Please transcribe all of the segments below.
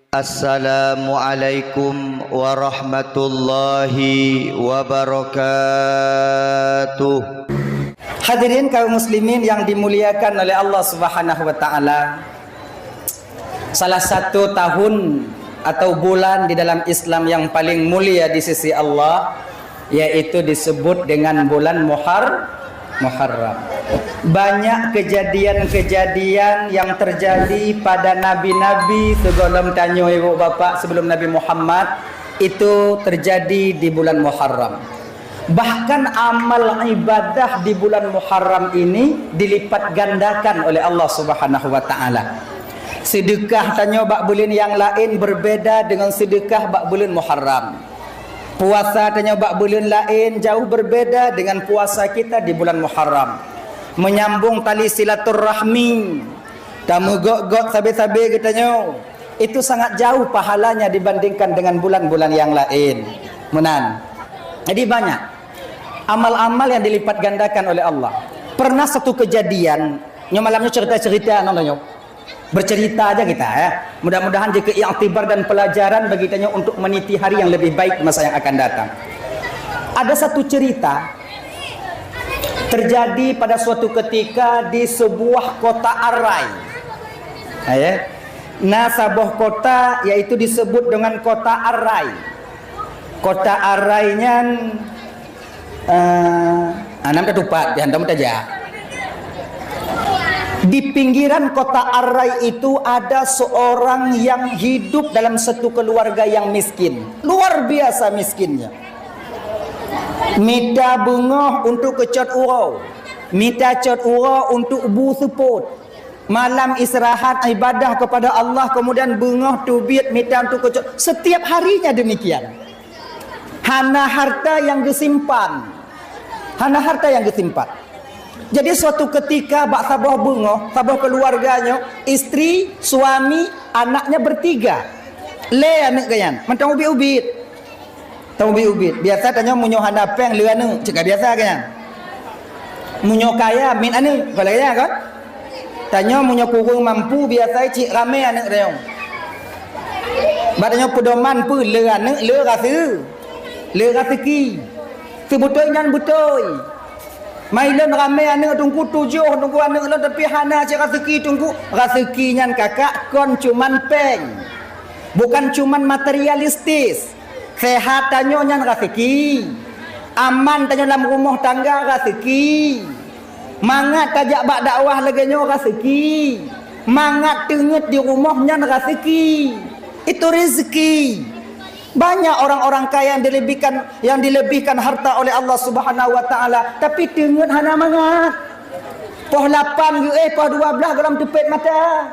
Assalamualaikum warahmatullahi wabarakatuh. Hadirin kaum muslimin yang dimuliakan oleh Allah Subhanahu wa taala. Salah satu tahun atau bulan di dalam Islam yang paling mulia di sisi Allah yaitu disebut dengan bulan Muharram. Banyak kejadian-kejadian yang terjadi pada nabi-nabi sebelum tanya ibu bapa sebelum Nabi Muhammad itu terjadi di bulan Muharram. Bahkan amal ibadah di bulan Muharram ini dilipat gandakan oleh Allah Subhanahu wa taala. Sedekah tanya bak bulan yang lain berbeda dengan sedekah bak bulan Muharram. Puasa tanya bak bulan lain jauh berbeda dengan puasa kita di bulan Muharram. Menyambung tali silaturrahmi, tamu gok-gok sabe-sabe katanya, itu sangat jauh pahalanya dibandingkan dengan bulan-bulan yang lain. Menan. Jadi banyak amal-amal yang dilipat gandakan oleh Allah. Pernah satu kejadian, malamnya cerita-cerita namanya. Bercerita aja kita ya. Mudah-mudahan jika i'tibar dan pelajaran bagi kita untuk meniti hari yang lebih baik masa yang akan datang. Ada satu cerita terjadi pada suatu ketika di sebuah kota Arai. Ya. Nah, sebuah kota yaitu disebut dengan kota Arai. Kota Arainya anam ketupat dihantam saja. Di pinggiran kota Arai itu ada seorang yang hidup dalam satu keluarga yang miskin. Luar biasa miskinnya. Minta bunga untuk kecot urau. Minta cot urau untuk bu seput. Malam istirahat ibadah kepada Allah. Kemudian bunga tubit minta untuk kecot. Setiap harinya demikian. Hana harta yang disimpan. Hana harta yang disimpan. Jadi suatu ketika bak sabah bunga, sabah keluarganya, istri, suami, anaknya bertiga. Le anak kayan, mentang ubit-ubit. Tahu ubit-ubit. Biasa tanya munyo hana peng le anu, cakap biasa kayan. Munyo kaya min anu, kalau kaya kan? Tanya munyo kurang mampu biasa cik rame anak dia. Batanya pedoman pu le anu, le rasa. Le rezeki. Sebetul nyan betul. Mailan ramai anak tunggu 7 tunggu anak lah tapi hana cik rezeki tunggu rezeki nyan kakak kon cuman peng bukan cuman materialistis sehat tanyo nyan rezeki aman tanyo dalam rumah tangga rezeki mangat tajak bak dakwah laganyo rezeki mangat tenget di rumah nyan rezeki itu rezeki. Banyak orang-orang kaya yang dilebihkan harta oleh Allah Subhanahu wa taala tapi tenget hana mangat. Poh 8 poh 12 dalam tepet mata.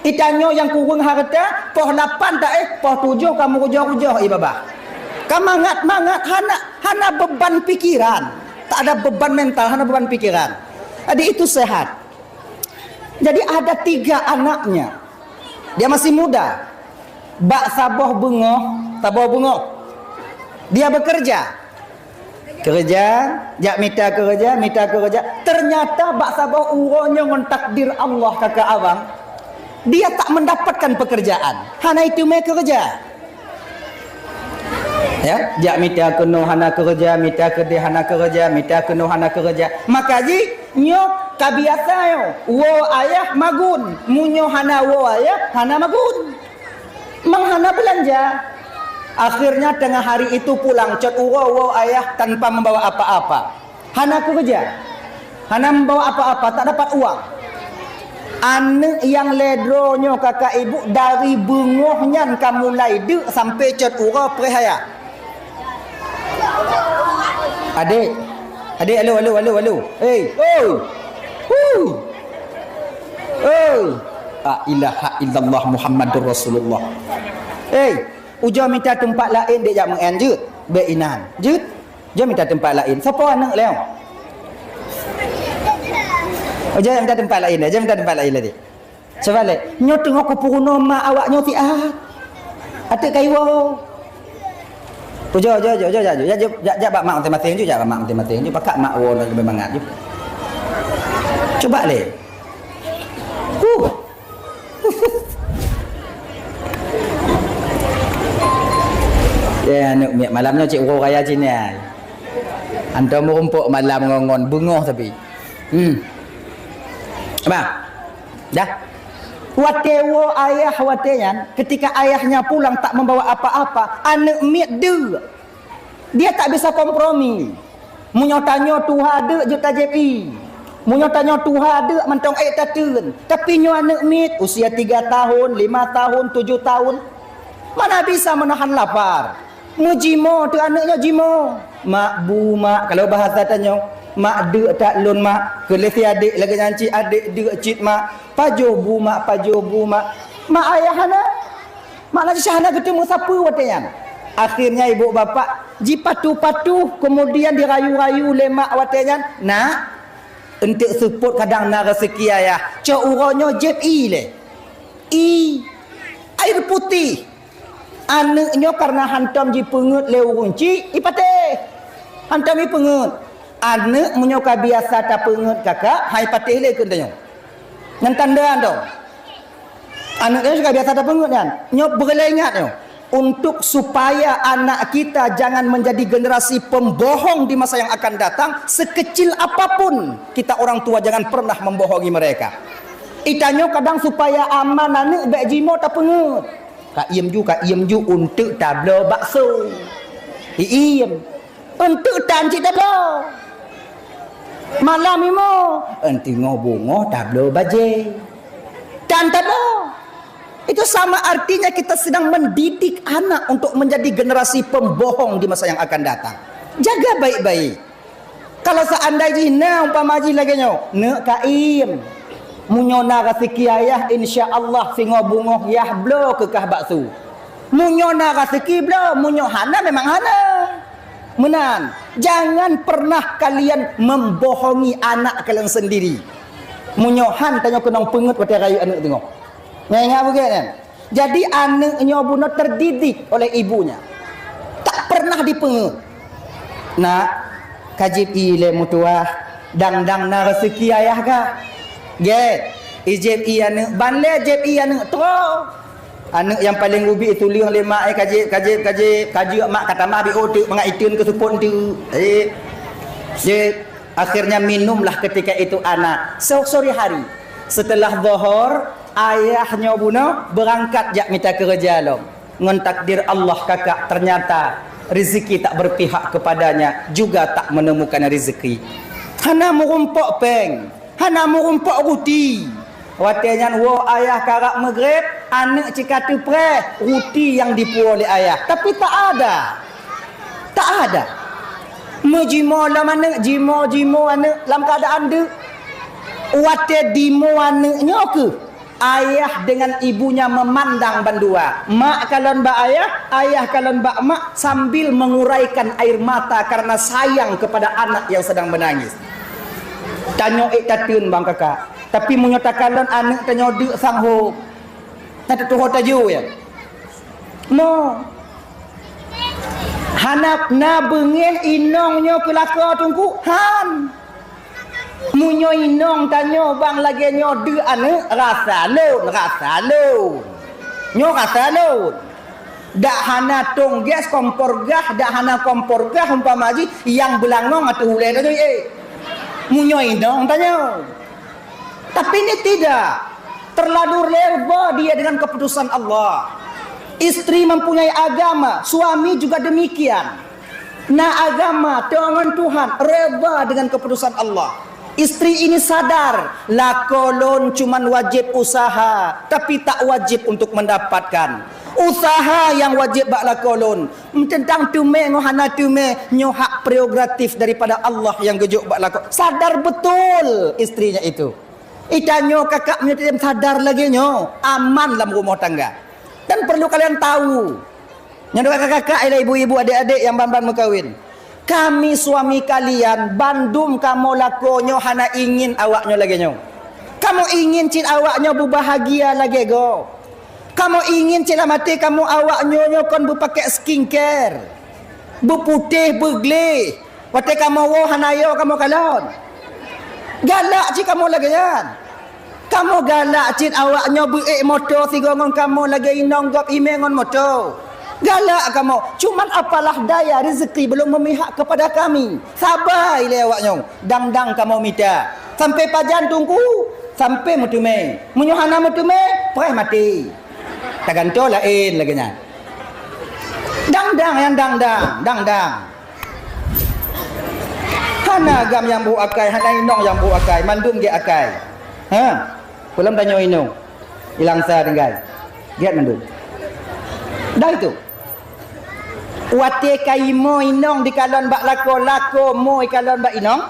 Itanyo yang kurang harta, poh 8 tak poh 7 kamu rujah-rujah baba. Kamu mangat hana beban pikiran. Tak ada beban mental, hana beban pikiran. Jadi itu sehat. Jadi ada 3 anaknya. Dia masih muda. Bak sabah bunga. Dia bekerja. Jak minta kerja. Ternyata bak sabah uronya dengan takdir Allah kakak abang. Dia tak mendapatkan pekerjaan. Hana itu mai kerja. Ya, jak minta keno hana kerja, minta kerja hana kerja, minta keno hana kerja. Maka ji nyo kabiasa yo. Wo ayah magun, munyo hana wo ayah hana magun. Menghana belanja. Akhirnya tengah hari itu pulang cot urau ayah tanpa membawa apa-apa. Hana kerja. Hana membawa apa-apa, tak dapat uang. Anak yang ledronyo kakak ibu dari bungohnya kamu laidu sampai cot urau perhaya. Adik, halo. Hey, La ilaha illallah Muhammadur Rasulullah. Ujar minta tempat lain dia jak menganjut. Beinan. Jut. Dia minta tempat lain. Siapa anak leo? Ujar minta tempat lain dia. Dia minta tempat lain lagi. Sebalik. Nyo tengok kupuruna mak awak nyo tiat. Atik kaiwo. Ujar. Jak bak mak mati-mati ju jak mak mati-mati ju pakak mak wo lagi bermangat ju. Coba le. Ya anak miak malamnya cik urang raya sini ai. Antum merumpuk malam ngongon bengah tapi. Apa? Dah. Watewo ayah wateyan ketika ayahnya pulang tak membawa apa-apa, anak miak dia tak bisa kompromi. Munyo tanyo Tuhan ada je tajepi. Munyo tanyo Tuhan ada mentong ayat tatun. Tapi nyo anak miak usia 3 tahun, 5 tahun, 7 tahun mana bisa menahan lapar. Mujimo tu anaknya jimo. Mak bu mak kalau bahasa tanya mak de tak lun mak kelesi adik lagi nyanci adik de cit mak pajo bu mak mak ayah hana mak nak syahana ketemu siapa watayan. Akhirnya ibu bapa jipatu-patu kemudian dirayu-rayu lemak watayan nak untuk support kadang nak rezeki ayah cak uranyo jeb le air putih. Anaknya karena hantam ji pengut leu runci ipateh hantam i pengut anak menyoka biasa tak pengut kakak hai pateh le kentanyo nan tandaan tu anaknya suka biasa tak pengut kan nyok berlengat tu untuk supaya anak kita jangan menjadi generasi pembohong di masa yang akan datang. Sekecil apapun kita orang tua jangan pernah membohongi mereka. Itanyo kadang supaya aman anak baik jimo tak pengut. Kak iem ju untuk tablo bakso. Iem untuk tanci tablo. Malam imo enti ngobongo tablo baje. Dan tablo. Itu sama artinya kita sedang mendidik anak untuk menjadi generasi pembohong di masa yang akan datang. Jaga baik-baik. Kalau seandainya umpama ji lagi nyo, ne kaim. Munyona rezeki ayah insya-Allah singo bungoh yah blo kekah bakso. Munyona rezeki blo, munyo hana memang hana. Menan, jangan pernah kalian membohongi anak kalian sendiri. Munyo han tanya kenong pengut pada rayu anak tengok. Ingat bukan kan? Jadi anaknya buno terdidik oleh ibunya. Tak pernah dipengut. Nak kajib ile mutuah dang-dang na rezeki ayah ka. Get, ijib iya ne, banle jib iya ne tro. Anak yang paling ubi itu liang lemak kaji mak kata mak bi otak mengaitun ke supon tu. Akhirnya minumlah ketika itu anak. Sore hari setelah zuhur ayahnya buno berangkat jak minta kerja lo. Ngon takdir Allah kakak ternyata rezeki tak berpihak kepadanya juga tak menemukan rezeki. Hana merumpok peng. Hana merumpok ruti. Watenya wo ayah karak maghrib, anak cikatu pre, ruti yang dipuo oleh ayah. Tapi tak ada. Tak ada. Mejimo la mana jimo anak dalam keadaan de. Wate dimo anaknya ke? Ayah dengan ibunya memandang bandua. Mak kalon ba ayah, ayah kalon ba mak sambil menguraikan air mata karena sayang kepada anak yang sedang menangis. Tanyo tatun bang kakak. Tapi menyatakan anak tanyo de sangho. Nanti tu taju ya. Mo. Hanap na bengeh inongnya kelaka tungku han. Munyo inong tanyo bang lagi nyo de anak rasa lo. Nyo rasa lo. Dak hana tong gas kompor gas, dak hana kompor gas umpama ji yang belangong atau hulai tu munyo inong tanyo. Tapi ini tidak. Terlalu reba dia dengan keputusan Allah. Istri mempunyai agama, suami juga demikian. Nah agama, tangan Tuhan, reba dengan keputusan Allah. Istri ini sadar, lakolon cuman wajib usaha, tapi tak wajib untuk mendapatkan. Usaha yang wajib bak lakolon. Tentang tume ngohana tume nyo hak prerogatif daripada Allah yang gejuk bak lakon. Sadar betul istrinya itu. Itanyo kakak menyatakan sadar lagi nyo aman dalam rumah tangga. Dan perlu kalian tahu, yang kakak-kakak ialah ibu-ibu adik-adik yang ban-ban berkahwin. Kami suami kalian bandum kamu lakonyo hana ingin awaknyo lagi nyo. Kamu ingin cin awaknyo berbahagia lagi go. Kamu ingin cin mati kamu awaknyo kon berpakai skincare. Berputih berglih. Wate kamu wo hanayo kamu kalon. Galak cik kamu lagi kan. Kamu galak cik awaknya buik motor si gongon kamu lagi inong gop ime ngon motor. Galak kamu. Cuman apalah daya rezeki belum memihak kepada kami. Sabar ile awaknya. Dang-dang kamu minta. Sampai pajan tunggu. Sampai mutume. Menyuhana mutume, pereh mati. Tergantung lain lagi nya. Dang-dang yang dang-dang. Dang-dang. Hana gam yang bu akai, hana inong yang bu akai, mandum ge akai. Ha? Belum tanya inong. Hilang sa dengan. Giat mandum. Dah itu. Wate kaimo inong di kalon bak lako moi kalon bak inong.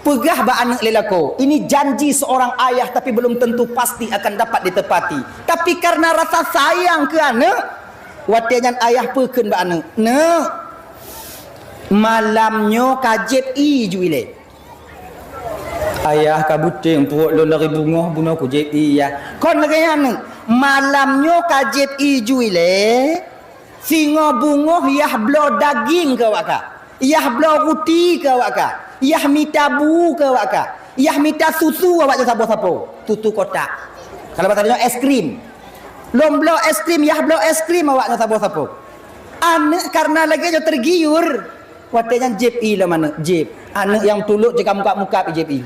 Pegah bak anak lelako. Ini janji seorang ayah tapi belum tentu pasti akan dapat ditepati. Tapi karena rasa sayang ke anak, wate nyan ayah peken bak anak. Nak. Malamnya kajib i juile. Ayah kabuting perut lon dari bunga ku jib i ya. Kon lagi anak. Malamnya kajib i juile. Singa bunga yah blo daging ke waka. Yah blo roti ke waka. Yah mita bu ke waka. Yah mita susu awak je sabo-sabo. Tutu kotak. Kalau katanya es krim. Lom blo es krim, yah blo es krim awak je sabo-sabo. Anak karena lagi je tergiur. Watenya jip i lah mana? Jip. Anak yang tuluk jika muka-muka jip i.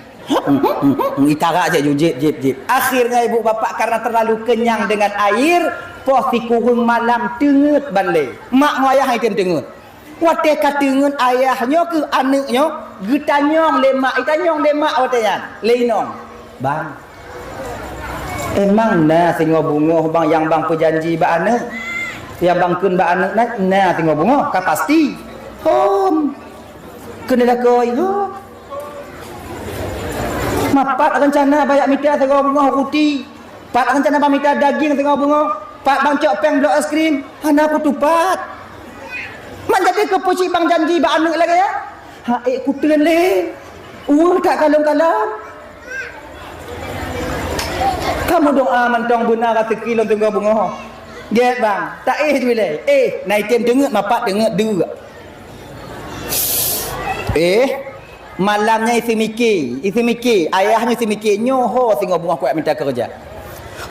Itara aja jip. Akhirnya ibu bapak karena terlalu kenyang dengan air, poh si kurung malam tengut banle. Mak ayah itu tengut. Wate katengut ayahnya ke anaknya, getanyong lemak, itanyong lemak watenya. Leinong. Bang. Emang nah singo bunga bang yang bang perjanji ba anak. Yang bang kun ba anak nah singo bunga ka pasti. Hom. Kena dah koi. Mapat rencana banyak mita tengah bunga roti. Pat rencana bang mita daging tengah bunga. Pat bang cok peng blok es krim. Hana aku tupat. Man jadi kepuci bang janji bang anak lagi ya. Ha ku tele. Tak kalong-kalong. Kamu doa mentong benar kata kilo tengah bunga. Get bang. Tak bila. Naik tem dengut mapat dengut dua. Malamnya isi mikir ayahnya isi mikir nyoho singo bunga kuat minta kerja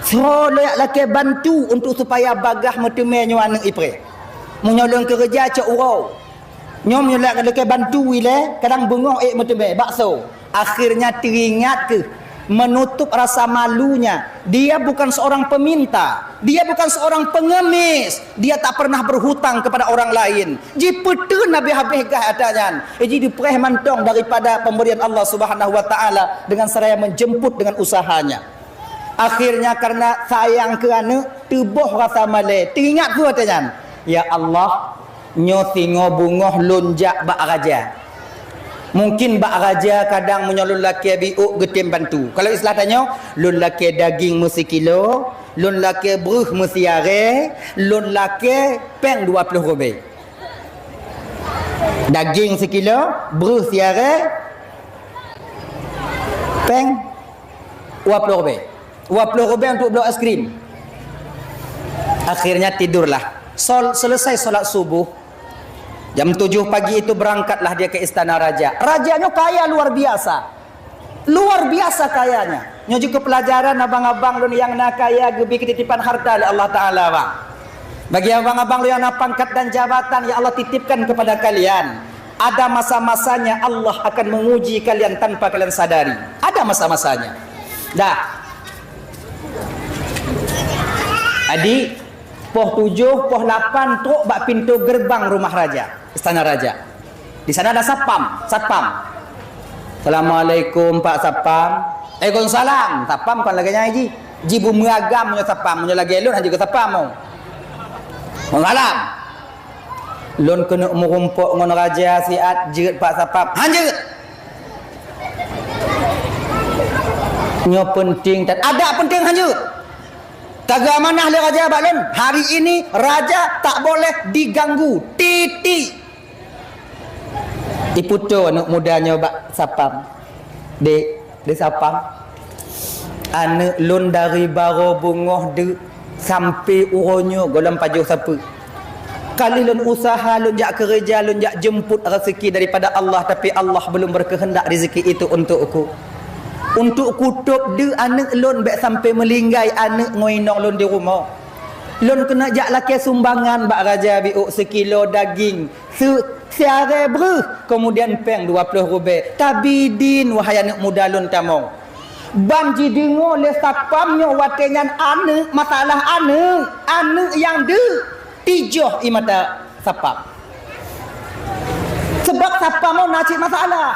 so layak laki bantu untuk supaya bagah metemenya anak ipre menyolong kerja cak urau nyom nyolak laki bantu wile kadang bengong meteme bakso akhirnya teringat ke menutup rasa malunya. Dia bukan seorang peminta, dia bukan seorang pengemis, dia tak pernah berhutang kepada orang lain. Jipetu Nabi habis gah adanya. Jadi dipereh mantong daripada pemberian Allah Subhanahu wa taala dengan seraya menjemput dengan usahanya. Akhirnya karena sayang ke anak, tubuh rasa male. Teringat tu katanya, ya Allah, nyo tingo bungoh lonjak bak raja. Mungkin bak raja kadang menyolong laki biuk getim bantu. Kalau istilah tanya, lun laki daging mesti kilo, lun laki beruh mesti are, lun laki peng 20 rupiah. Daging sekilo, beruh siare, peng 20 rupiah. 20 rupiah untuk blok es krim. Akhirnya tidurlah. Selesai solat subuh. Jam 7 pagi itu berangkatlah dia ke istana raja. Rajanya kaya luar biasa. Luar biasa kayanya. Nya juga pelajaran abang-abang lu yang nak kaya gebi ketitipan harta oleh Allah Taala, bang. Bagi abang-abang lu yang nak pangkat dan jabatan ya Allah titipkan kepada kalian. Ada masa-masanya Allah akan menguji kalian tanpa kalian sadari. Ada masa-masanya. Dah. Adik Poh 7, poh 8 truk bak pintu gerbang rumah raja, istana raja. Di sana ada satpam. Assalamualaikum Pak Satpam. Waalaikumsalam. Satpam kan lagi nyaji. Jibu meragam punya satpam, punya lagi elun juga satpam mau. Mengalam. Lun kena merumpuk ngon raja siat jerit Pak Satpam. Hanjeut. Nyo penting dan ada penting hanjeut. Taga manah le raja balon. Hari ini raja tak boleh diganggu. Titik. Iputo anak mudanya bak sapam. Dek sapam. Anak lun dari baro bungoh de sampai uronyo golam pajuh siapa. Kali lun usaha, lun jak kerja, lun jak jemput rezeki daripada Allah, tapi Allah belum berkehendak rezeki itu untukku. Untuk kutub de anak lun baik sampai melinggai anak ngoinong lun di rumah. Lon kena jak laki sumbangan bak raja biuk sekilo daging. Siare beruh. Kemudian peng 20 rubel. Tabidin wahai anak muda lon tamong. Banji dengar le sapamnya watenyan anak masalah anak yang de tijoh imata sapam. Sebab sapam mau nacik masalah.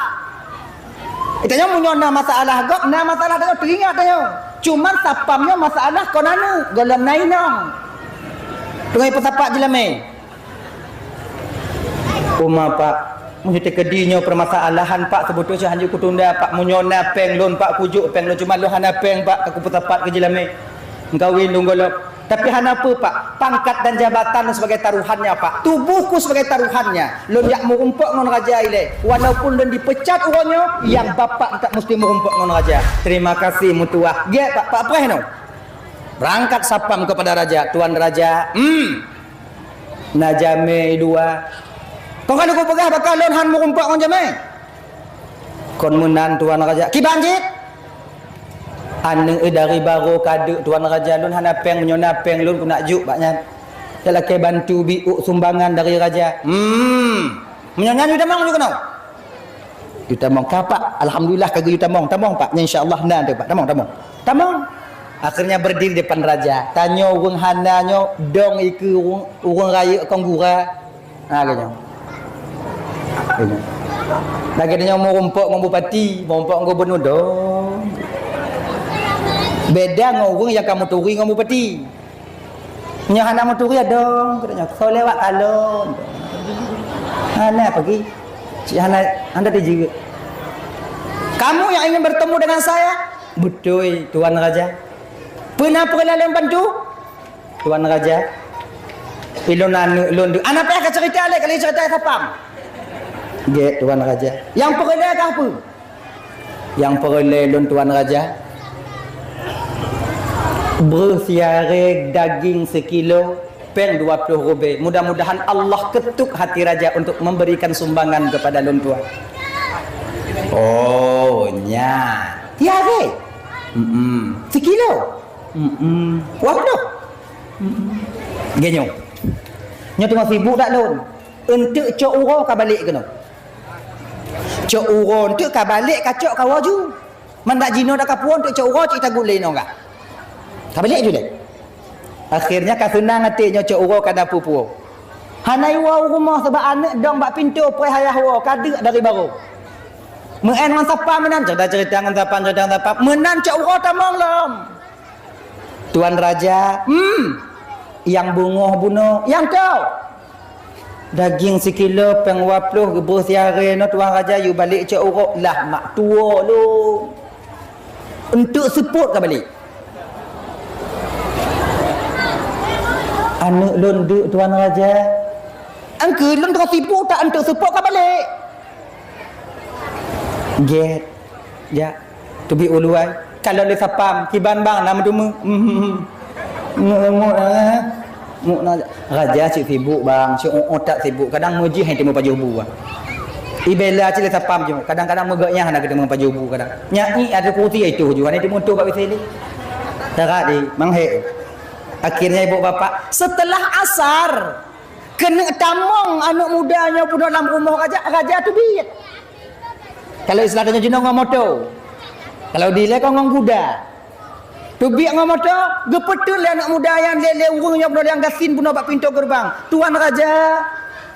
Itanya munyona masalah gok na masalah dah teringat dah. Cuma sapamnya masalah konana golem nainang. Tungai pesapak jelame. Uma pak mesti kedinya permasalahan pak sebetulnya hanya kutunda pak munyona peng lon pak kujuk peng lon cuma lo hana peng pak aku pesapak ke jelame. Engkau windung golok. Tapi hana apa pak? Pangkat dan jabatan sebagai taruhannya pak. Tubuhku sebagai taruhannya. Lon yak merumpuk ngon raja ile. Walaupun lon dipecat orangnya, yang bapak tak mesti merumpuk ngon raja. Terima kasih mutuah. Dia pak apa no? Berangkat sapam kepada raja, tuan raja. Najame dua. Kau kan aku pegah bakal lon han merumpuk ngon jame. Kon menan tuan raja. Ki banjit. Ane dari baru kaduk tuan raja lun hana peng menyona peng lun ku nak juk baknya. Dia laki bantu biuk sumbangan dari raja. Menyona you tamong juga no. You tamong kapak. Alhamdulillah kagak you tamong pak. Insya-Allah na tu pak. Tamong. Akhirnya berdiri depan raja. Tanya urang hananya dong iku urang raya konggura. Katanya. Lagi dia mau rompok dengan bupati, mau rompok dengan gubernur dong. Beda ngorong yang kamu turi dengan bupati. Nya hana mau turi dong, katanya. Kau lewat kalon. Hana pergi. Si hana anda juga. Kamu yang ingin bertemu dengan saya? Betul, tuan raja. Pernah perlahan bantu? Tuan raja. Ilon anak payah cerita lek kali cerita sapam. Ge tuan raja. Yang perlahan apa? Yang perlahan tuan raja. Bersiarek daging sekilo peng 20 rubel. Mudah-mudahan Allah ketuk hati raja untuk memberikan sumbangan kepada lon tua. Oh nya tiare sekilo waduh genyo nya tengah sibuk tak lon untuk cok uro ka balik kena cok uro untuk ka balik ka cok ka waju mandak jino dak ka puon untuk cok uro cita gulai no enggak kabalik je deh. Akhirnya ka senang hatinya cok uro kada pupu. Hanai wa rumah sebab anak dong bak pintu pai hayah wa kadek dari baru. Menan dengan siapa menan cerita dengan siapa menan cok uro tamong lom. Tuan raja, yang bungoh bunuh, yang kau daging sekilo peng 20 gebus siare no tuan raja you balik cok uro lah mak tua lu. Untuk support ka balik. Anak lon duk tuan raja. Angke lon tengah sibuk tak untuk support ka balik. Get. Ya. Tu bi uluan. Kalau le sapam kiban bang nama tu mu. Raja cik sibuk bang, cik otak sibuk. Kadang muji hang temu pajubu bang. Ibela cik le sapam je. Kadang-kadang megaknya nak ketemu pajubu kadang. Nyai ada kursi itu juga ni temu tu bab sini. Tarak di manghe. Akhirnya ibu bapa setelah asar kena tamong anak mudanya pun dalam rumah raja tu biat. Kalau istilahnya jenong moto. Kalau dile kau ngong kuda. Tu biat ngong moto, gepetul anak muda yang lele urungnya pun yang gasin pun bak pintu gerbang. Tuan raja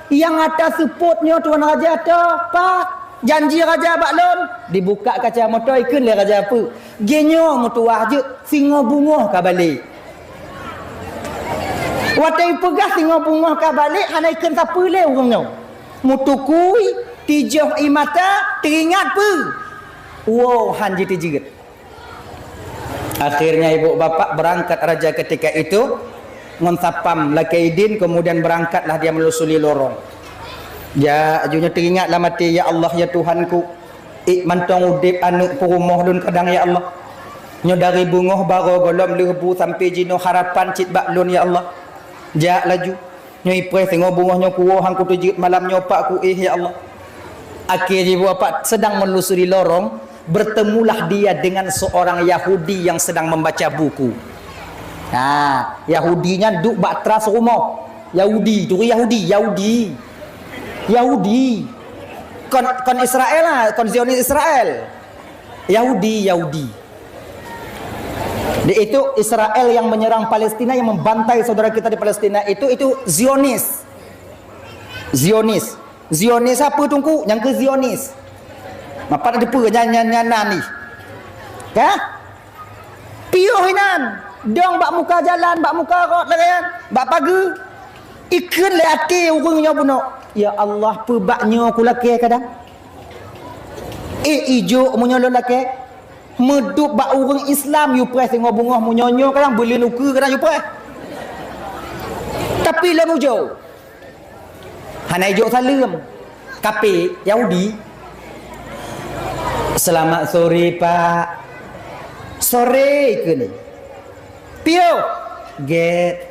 yang atas supportnya tuan raja tu, pak janji raja bak lon dibuka kaca motor ikun le raja apa. Genyo mutuah je singo bunga ka balik. Watai pegah tengok bunga ka balik hanai ken siapa le urangnya. Mutukui tijoh imata teringat pe. Wow hanji tijiget. Akhirnya ibu bapa berangkat raja ketika itu ngon sapam lakaidin kemudian berangkatlah dia melusuri lorong. Ya ajunya teringatlah mati ya Allah ya Tuhanku. Mantong udip anu perumah lun kadang ya Allah. Nyo dari bungoh baro golom lebu sampai jino harapan cit baklun ya Allah. Jak laju nyoi pre tengok bungahnya kuah hang ku tujit malam nyopak ku ya Allah. Akhirnya bapak sedang melusuri lorong bertemulah dia dengan seorang Yahudi yang sedang membaca buku. Yahudinya duk bak teras rumah. Yahudi tu Yahudi. Kon Israel lah, kon Zionis Israel. Yahudi. Itu Israel yang menyerang Palestina, yang membantai saudara kita di Palestina itu Zionis. Zionis apa tungku? Yang ke Zionis. Apa ada apa nyanyi ni? Kah? Piuh hinan. Dong bak muka jalan, bak muka rot lah kan. Bak pagi. Ikan le hati urangnya bunuh. Ya Allah, pebaknya aku laki kadang. Ijo munyo laki. Medup bak urang Islam you press tengok bunga munyonyo kadang beli nuka kadang you press. Tapi lalu jauh. Hana ijo salam. Kape Yahudi. Selamat sore Pak. Sore ke ni? Pio. Get.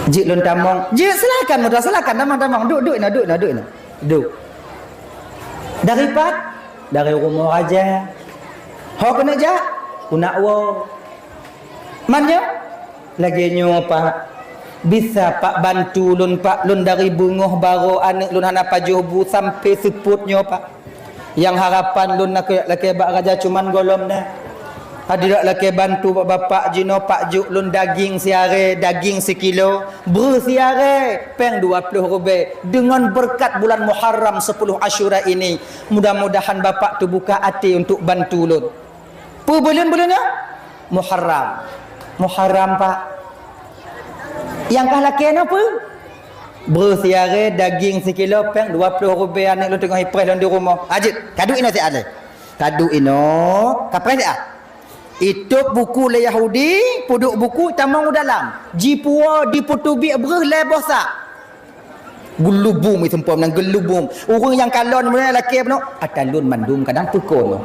Jik lun tamong. Jik silakan mudah silakan tamang. Duk. Dari rumah raja. Ho kena ja? Kuna wo. Mannya? Lagi nyo Pak. Bisa Pak bantu lun Pak, lun dari bungoh baro anak lun hana pajobu sampai seputnya Pak. Yang harapan lun nak laki bak raja cuman golom dah. Hadirak laki bantu bapak jino pak juk lun daging siare, daging sekilo, bersiare peng 20 rupiah. Dengan berkat bulan Muharram 10 Asyura ini, mudah-mudahan bapak tu buka hati untuk bantu lun. Apa bulan-bulannya? Muharram Pak. Yang kah laki apa? Bersiare daging sekilo peng 20 rupiah anak lu tengah hipres di rumah. Ajit, kadu ino si ale. Kadu ino, kapres ah. Itu buku le Yahudi, puduk buku tamang dalam. Jipua diputubi bereh le bosak. Gelubum itu sempom nang gelubum. Orang yang kalon mulai laki apa no? Atalun mandum kadang pukul.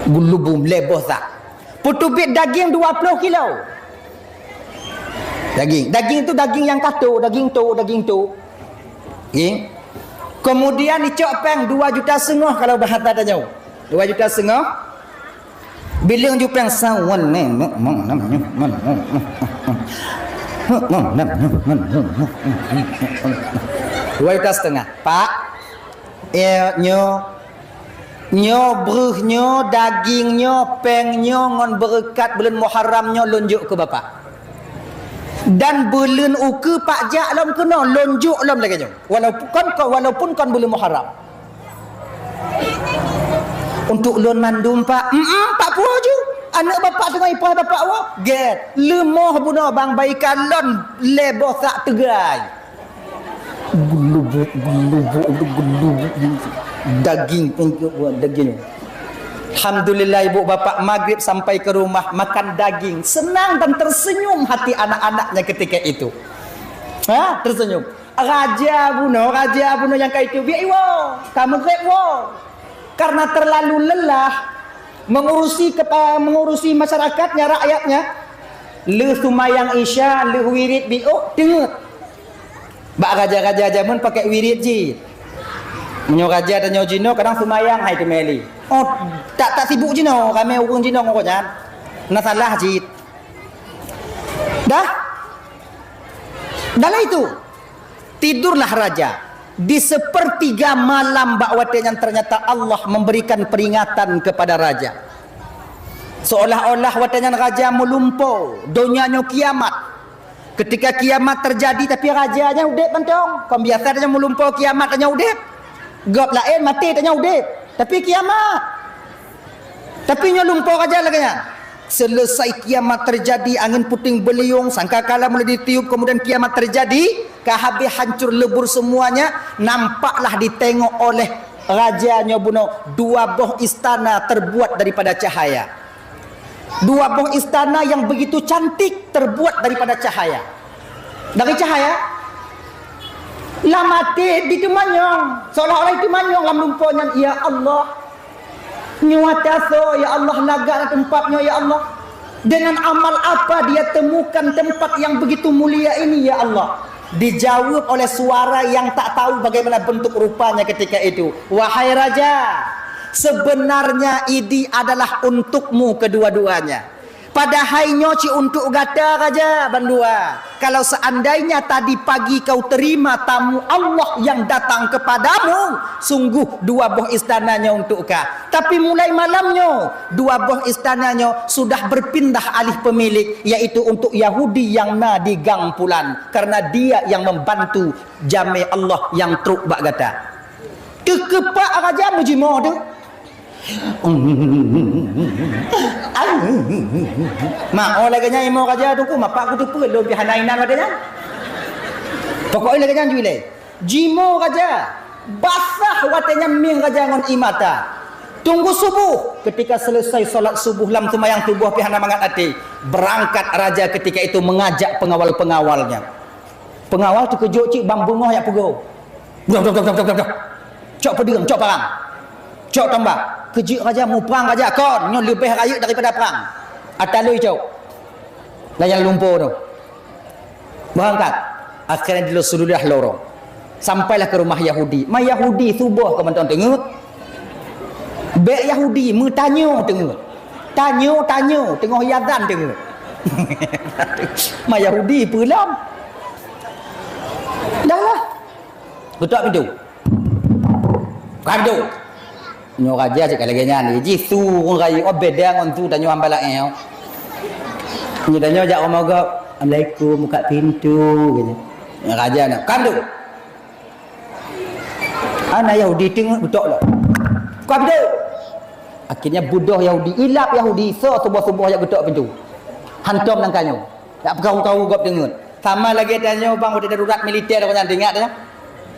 Gelubum le bosak. Putubi daging 20 kilo. Daging tu daging yang katu, daging tu. Kemudian dicok peng 2,5 juta kalau bahasa tanya. 2,5 juta. Bilang jupeng sawan ni. 2,5 juta. Pak. Nyo beruhnyo, dagingnya, pengnyo ngon berkat bulan Muharramnya lunjuk ke bapak. Dan bulan uke pak jak lom kena lonjuk lom lagi jom. Walaupun kon bulan Muharram. Untuk lon mandum pak. Pak puas je. Anak bapak tengah ipah bapak awak. Get. Lemah bunuh bang baikan lon leboh sak tegai. Gelubuk. Daging. Alhamdulillah ibu bapak maghrib sampai ke rumah makan daging. Senang dan tersenyum hati anak-anaknya ketika itu. Tersenyum. Raja bunuh yang kayak itu. Biar iwo. Kamu kayak iwo. Karena terlalu lelah mengurusi masyarakatnya, rakyatnya. Le sumayang isya, le wirid bi'uk, dengar. Bak raja-raja zaman pakai wirid je. Menyo raja dan nyo jino kadang sumayang hai tu meli. Oh, tak sibuk jino, kami urung jino ngoknya. Nah salah je. Dah itu. Tidurlah raja. Di sepertiga malam bakwatnya ternyata Allah memberikan peringatan kepada raja. Seolah-olah watanya raja melumpur, dunianya kiamat. Ketika kiamat terjadi tapi rajanya udip bantong. Kau biasa dia melumpur kiamat tanya udip. Gop lain mati tanya udip. Tapi kiamat. Tapi nya lumpur raja lagi nya. Selesai kiamat terjadi, angin puting beliung, sangkakala mulai ditiup, kemudian kiamat terjadi, habis hancur lebur semuanya. Nampaklah ditengok oleh rajanya bunuh 2 buah istana terbuat daripada cahaya. 2 buah istana yang begitu cantik terbuat daripada cahaya. Dari cahaya lah mati di temanyong, seolah-olah itu manyong lam lumpurnya. Ya Allah, nyuataso ya Allah, naga tempatnya ya Allah. Dengan amal apa dia temukan tempat yang begitu mulia ini ya Allah? Dijawab oleh suara yang tak tahu bagaimana bentuk rupanya ketika itu. Wahai raja, sebenarnya ini adalah untukmu kedua-duanya. Padahalnya ci untuk gata raja bandua. Kalau seandainya tadi pagi kau terima tamu Allah yang datang kepadamu, sungguh 2 buah istananya untuk kau. Tapi mulai malamnya 2 buah istananya sudah berpindah alih pemilik, yaitu untuk Yahudi yang na di gang pulan, karena dia yang membantu jami Allah yang truk bak gata. Kekepak raja mujimo tu. Mak oleh kanya imo raja tu ku mapak ku tu perlu lebih hanainan katanya. Pokoknya kanya juile. Jimo raja basah watanya ming raja ngon imata. Tunggu subuh, ketika selesai solat subuh lam sembahyang tubuh pihana mangat hati, berangkat raja ketika itu mengajak pengawal-pengawalnya. Pengawal tu kejut cik bang bungoh yak pugo. Dah. Cok pedang, cok parang. Cok tambah. Kejut raja mu perang raja kon, nyo lebih raya daripada perang. Atalui cok. Layang lumpur tu. Berangkat. Akhirnya dia sudah lorong. Sampailah ke rumah Yahudi. Ma Yahudi subuh ke menton tengok. Bek Yahudi mu tanya tengok. Tanya tengok yazan tengok. Ma Yahudi pulang. Dah lah. Ketuk pintu. Pintu. Nyo raja cak lagi nyan ji su orang raya oh beda ngon tu tanya ambala eo. Ni tanya jak omong go Assalamualaikum buka pintu gitu. Raja nak kandu. Anak Yahudi tengok betul lah. Buka pintu. Akhirnya budoh Yahudi ilap Yahudi so subuh-subuh jak ketuk pintu. Hantam nang kanyo. Tak kau gop dengut. Sama lagi tanya bang ada darurat militer kau jangan dengar dah.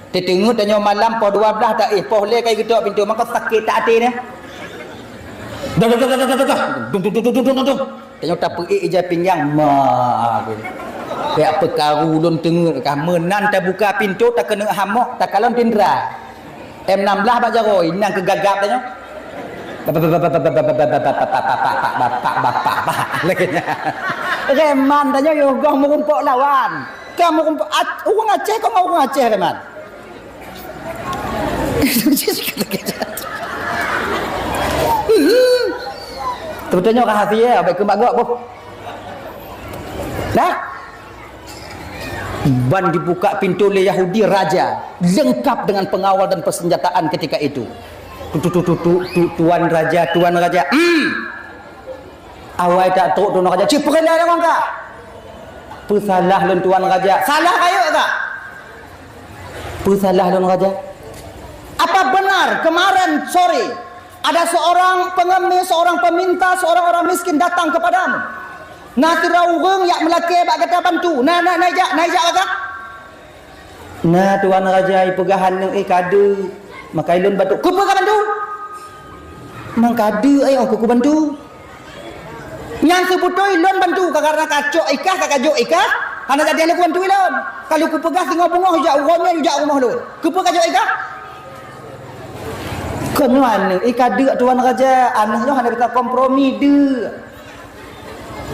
Dia tengok tanya malam pukul 12 tak boleh kai ketuk pintu maka sakit tak hati dia. Dah. Tanya tak pergi je pinggang ma. Kayak perkaru ulun tengok kah menan tak buka pintu tak kena hamok tak kalon tindra. M16 bak jaroi nang kegagap tanya. Bapak lagi. Reman tanya yo gong merumpok lawan. Kamu rumpok orang Aceh kau mau orang Aceh reman. Sebetulnya rahasia baik ke mak gua boh. Dah. Ban dibuka pintu oleh Yahudi raja, lengkap dengan pengawal dan persenjataan ketika itu. Tuan raja. Awai tak tahu tuan raja. Cik perlah orang kah? Pesalah lun tuan raja. Salah kayu kah? Pesalah lun raja. Apa benar kemarin sore ada seorang pengemis, seorang peminta, seorang orang miskin datang kepadamu? Nanti raurung yang melaki bak kata bantu. Naik jak kah? Nah tuan raja pegahan nang kade. Maka ilun bantu. Ku pegang bantu. Mang kade ai aku bantu. Yang sebutoi ilun bantu karena kacok ikah kakajuk ikah. Hana jadi aku bantu ilun. Kalau ku pegang tengok bungah hujak urangnya hujak rumah lun. Ku pegang kacok ikah. Kenuan ikade tuan raja anaknya hana kita kompromi de.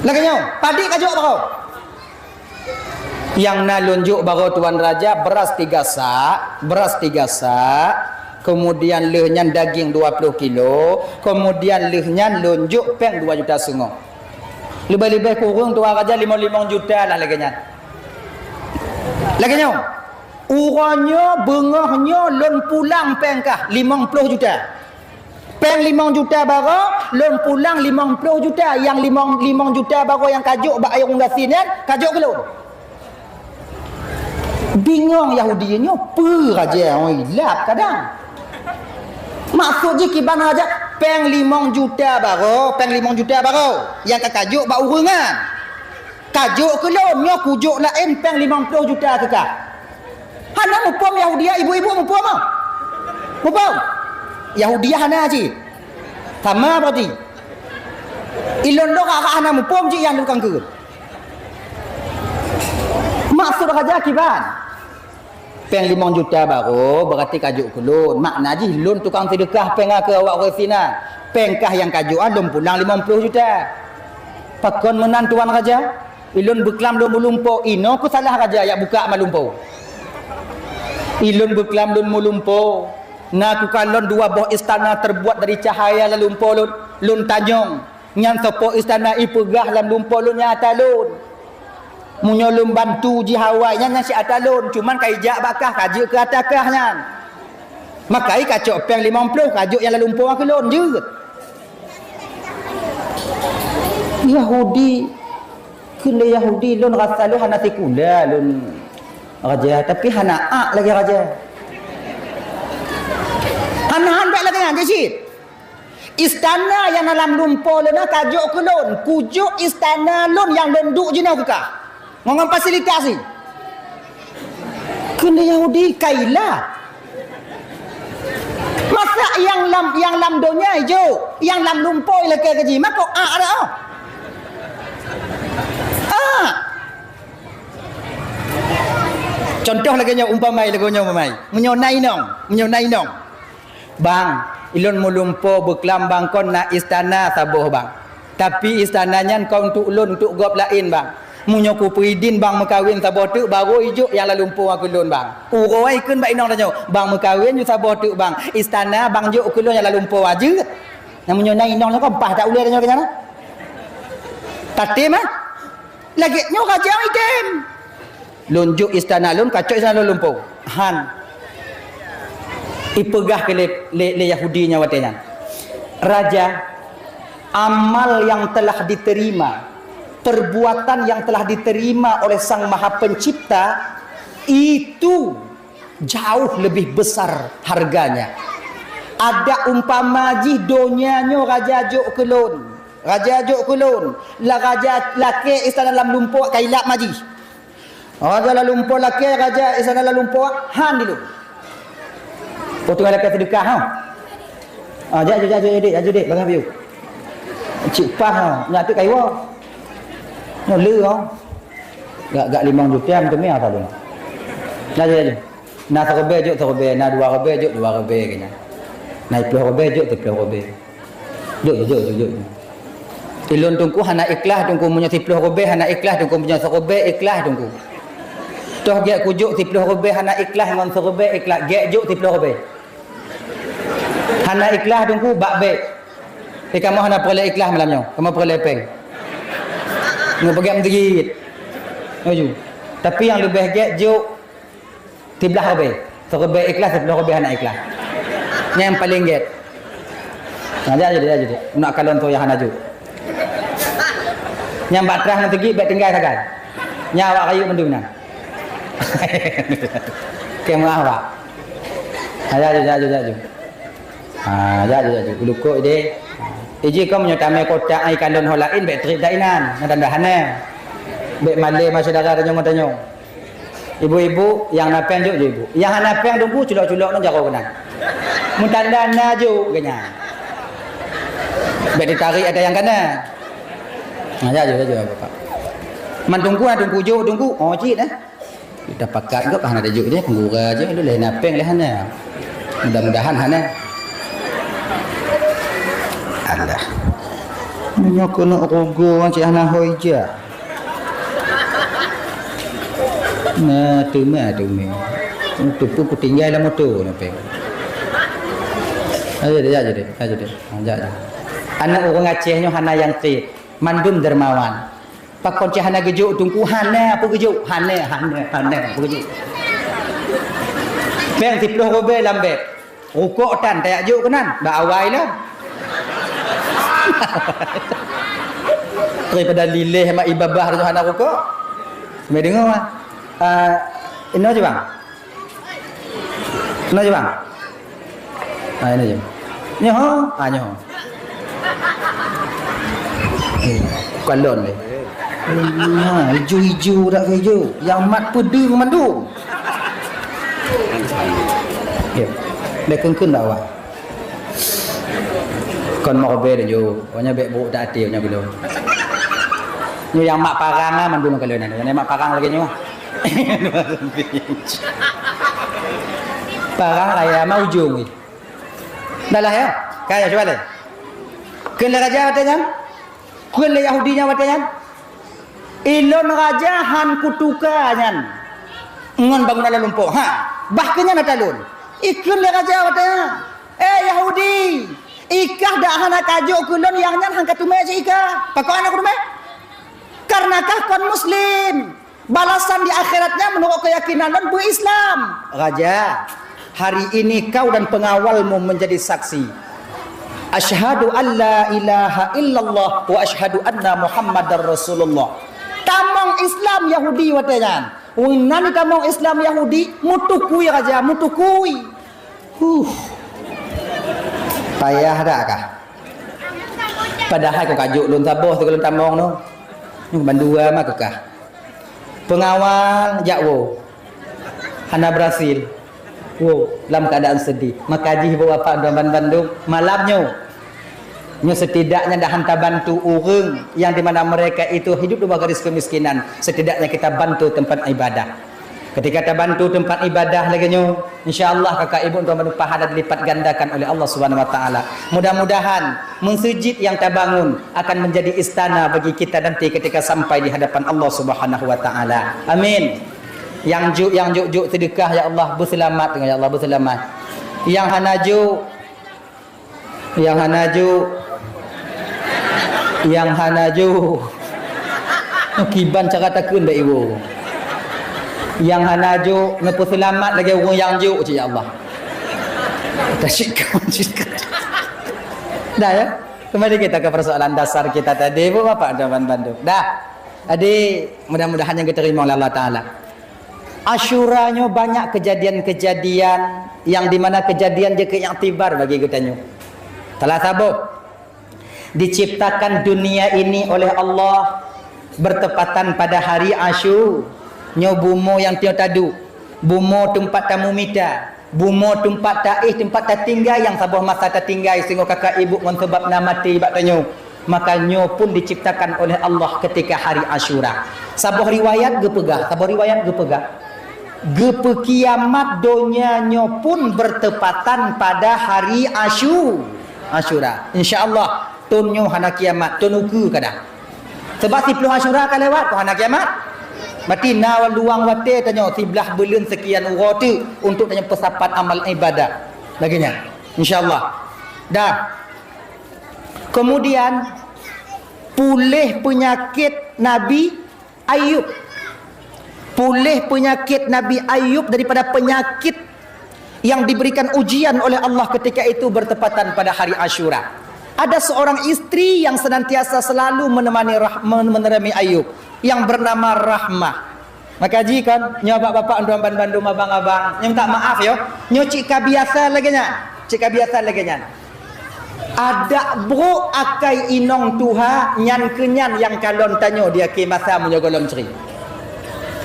Laganya padi kacok baro. Yang nalunjuk baro tuan raja beras 3 sak, kemudian lehnya daging 20 kilo, kemudian lehnya lunjuk peng 2,5 juta. Lebih-lebih kurang tuan raja 5 juta lah laganya. Urangnya bengahnya lon pulang peng kah 50 juta. Peng 5 juta baru lon pulang 50 juta. Yang 5 juta baru yang kajuk bak air unggasin kan kajuk ke lon. Bingung Yahudinya apa raja orang hilap kadang. Maksud je kiban raja peng 5 juta baru yang kajuk bak urungan. Kajuk ke lon nya kujuk lain peng 50 juta ke kah. Hana mupom Yahudia ibu-ibu mupom ah. Mupom. Yahudia hana ji. Sama berarti. Ilon dok hana mupom ji yang tukang ke. Maksud raja kiban. Peng 5 juta baru berarti kajuk kulun. Makna ji lun tukang sedekah peng ke awak resina. Pengkah yang kajuk lun pulang 50 juta. Pakon menan tuan raja. Ilun beklam lun melumpo ino ku salah raja yang buka malumpo. Ilun beklam lun melumpo. Nak kalon 2 buah istana terbuat dari cahaya lalu lumpo lun tanyong. Nyan sopo istana ipegah lam lumpur lun nya atalun. Munyo lum bantu ji hawai nyan si atalun, cuman kai jak bakah kajuk ke atakah nyan. Makai kacok peng 50 kajuk yang lalu lumpur ke lun je. Yahudi kena Yahudi lun rasa lu hana tikula lun raja tapi hana lagi raja. Hana lagi raja sih. Istana yang dalam lumpur lun kajuk ke lun, kujuk istana lun yang lenduk je nak ke. Ngomong fasilitasi. Kena Yahudi kailah. Masa yang lam dunia hijau, yang lam lumpur lagi keji, maka ada contoh lagi nya umpamai menyonai nong bang ilun mulumpo berkelambang kon nak istana sabuh bang tapi istananya kau untuk ulun untuk gop lain bang munyo ku peridin bang mekawin sabuh tu baru ijuk yang lalu lumpo aku lun bang uroi keun bak inong tanyo bang mekawin ju sabuh tu bang istana bang juk ku lun yang lalu lumpo aja yang menyonai nong kau pah tak ulai tanyo kenyana tatim lagi nyo raja item lunjuk istana lun kacok istana lun lumpur han ipegah ke le Yahudi nya watenya raja amal yang telah diterima perbuatan yang telah diterima oleh Sang Maha Pencipta itu jauh lebih besar harganya. Ada umpama ji donya nyo raja juk kelun la raja laki istana dalam lumpur kailak maji raja la lumpur laki raja istana la lumpur han dulu potong laki sedekah jadi bagi view cik pah nak tu kaiwa no lư gak 5 juta tu mi apa dulu jadi na terbe juk terbe na 2 rebe juk 2 rebe kena na 10 rebe juk 10 rebe juk ilun tungku hana ikhlas tungku punya 10 rebe hana ikhlas tungku punya 1 rebe ikhlas tungku toh gek kujuk 10 rebe hana ikhlas ngon 1 rebe ikhlas gek juk 10 rebe hana ikhlas tungku bak be kamu hana perle ikhlas malamnya kamu perle peng ngepegam sedikit maju tapi yang lebih gek juk 13 rebe 1 rebe ikhlas 10 rebe hana ikhlas yang paling gek jadi nak kalon tu yang hana juk yang batrah nanti pergi baik tinggal sagai nyawa kayu menduna kemah awak jaju ulu ko ide iji kau menyotame kotak ai kalon holain baik trip dainan ngadandahane baik male masyarakat tanyo ibu-ibu yang napeng juk ibu yang napeng tunggu culok-culok nang jaro kenan mun tandana juk kenya baik ditarik ada yang kana jaju bapak man tunggu juk tunggu cik kita pakat kau hana juk dia penggura je lu leh napeng leh hana mudah-mudahan hana Allah menyo kena rogo cik hana hoija na tume untuk ku tinggal dalam motor napeng aja anak orang Aceh nyo hana yang tip mandum dermawan pakon cahana gejuk tungku hana apa gejuk hana apa gejuk peng 10 robe lambe rukuk tan tayak juk kenan ba awai lah daripada lilih mak ibabah tu hana rukuk me dengar mah ini je bang ini je nyoh kalon ni hijau tak hijau yang mat pedeng mandung dia kengkun tak awak kon mau be jo punya be bu tak ati punya belum ni yang mak parang ah mandung kalon ni yang mak parang lagi nyo parang raya mau ujung ni dah lah ya kaya coba deh kena raja katanya kena Yahudinya katanya ilon raja han kutukanyan ngon bangunan lumpur bahkannya natalun ikun le raja katanya Yahudi Ikah dah hana kajuk kulon yang nyan hang katume je ikah. Pakon anak kume? Karena kah kon muslim. Balasan di akhiratnya menurut keyakinan dan berislam. Raja, hari ini kau dan pengawalmu menjadi saksi. Asyhadu an la ilaha illallah wa asyhadu anna Muhammadar Rasulullah. Tamang Islam Yahudi watanya. Nani tamang Islam Yahudi mutukui raja, mutukui. Payah dak kah? Padahal kau kajuk lun taboh tu lun tamong tu. Bandua mah kekah. Pengawal jakwo. Hana Brasil. Wow, dalam keadaan sedih. Makaji bawa Pak Bandung malamnya. Nyo setidaknya dah hantar bantu orang yang di mana mereka itu hidup di bawah garis kemiskinan. Setidaknya kita bantu tempat ibadah. Ketika kita bantu tempat ibadah lagi nyo, insyaallah kakak ibu tuan bantu pahala dilipat gandakan oleh Allah Subhanahu wa taala. Mudah-mudahan masjid yang kita bangun akan menjadi istana bagi kita nanti ketika sampai di hadapan Allah Subhanahu wa taala. Amin. Yang juk sedekah ya Allah berselamat dengan ya Allah berselamat. Yang hanaju kiban cara takun dak ibu. Yang hanaju ngepu selamat lagi orang yang juk ya Allah. Tasyikkan. Dah ya. Kembali kita ke persoalan dasar kita tadi Bu Bapak Dawan Bandung. Dah. Adik, mudah-mudahan yang diterima oleh Allah taala. Asyuranya banyak kejadian-kejadian yang dimana kejadian je keiktibar bagi kita nyu. Telah sabuh diciptakan dunia ini oleh Allah bertepatan pada hari Asyur. Nyo bumo yang tio tadu, bumo tempat tamu mita, bumo tempat taih tempat tertinggal yang sabuh masa tertinggal sehingga kakak ibu ngon sebab namati bak tanyo. Maka nyo pun diciptakan oleh Allah ketika hari Asyura. Sabuh riwayat gepegah, Gepekiamat dunia nyo pun bertepatan pada hari Asyura. InsyaAllah tunyo hana kiamat tunuku kadang. Sebab 10 Asyura akan lewat ko hana kiamat. Berarti nawal luang wate tanyo sebelah belun sekian urati untuk tanya pesapat amal ibadah. Laginya. InsyaAllah. Dah. Kemudian pulih penyakit Nabi Ayub. Pulih penyakit Nabi Ayub daripada penyakit yang diberikan ujian oleh Allah ketika itu bertepatan pada hari Asyura. Ada seorang istri yang senantiasa selalu menemani Ayub yang bernama Rahmah. Maka jika nyoba bapak Tuan Bandung abang-abang, yang tak maaf yo, nyocika biasa lagi nya. Ada bro akai inong tuha nyan kenyan yang kalon tanyo dia ke masa menyogolom ceri.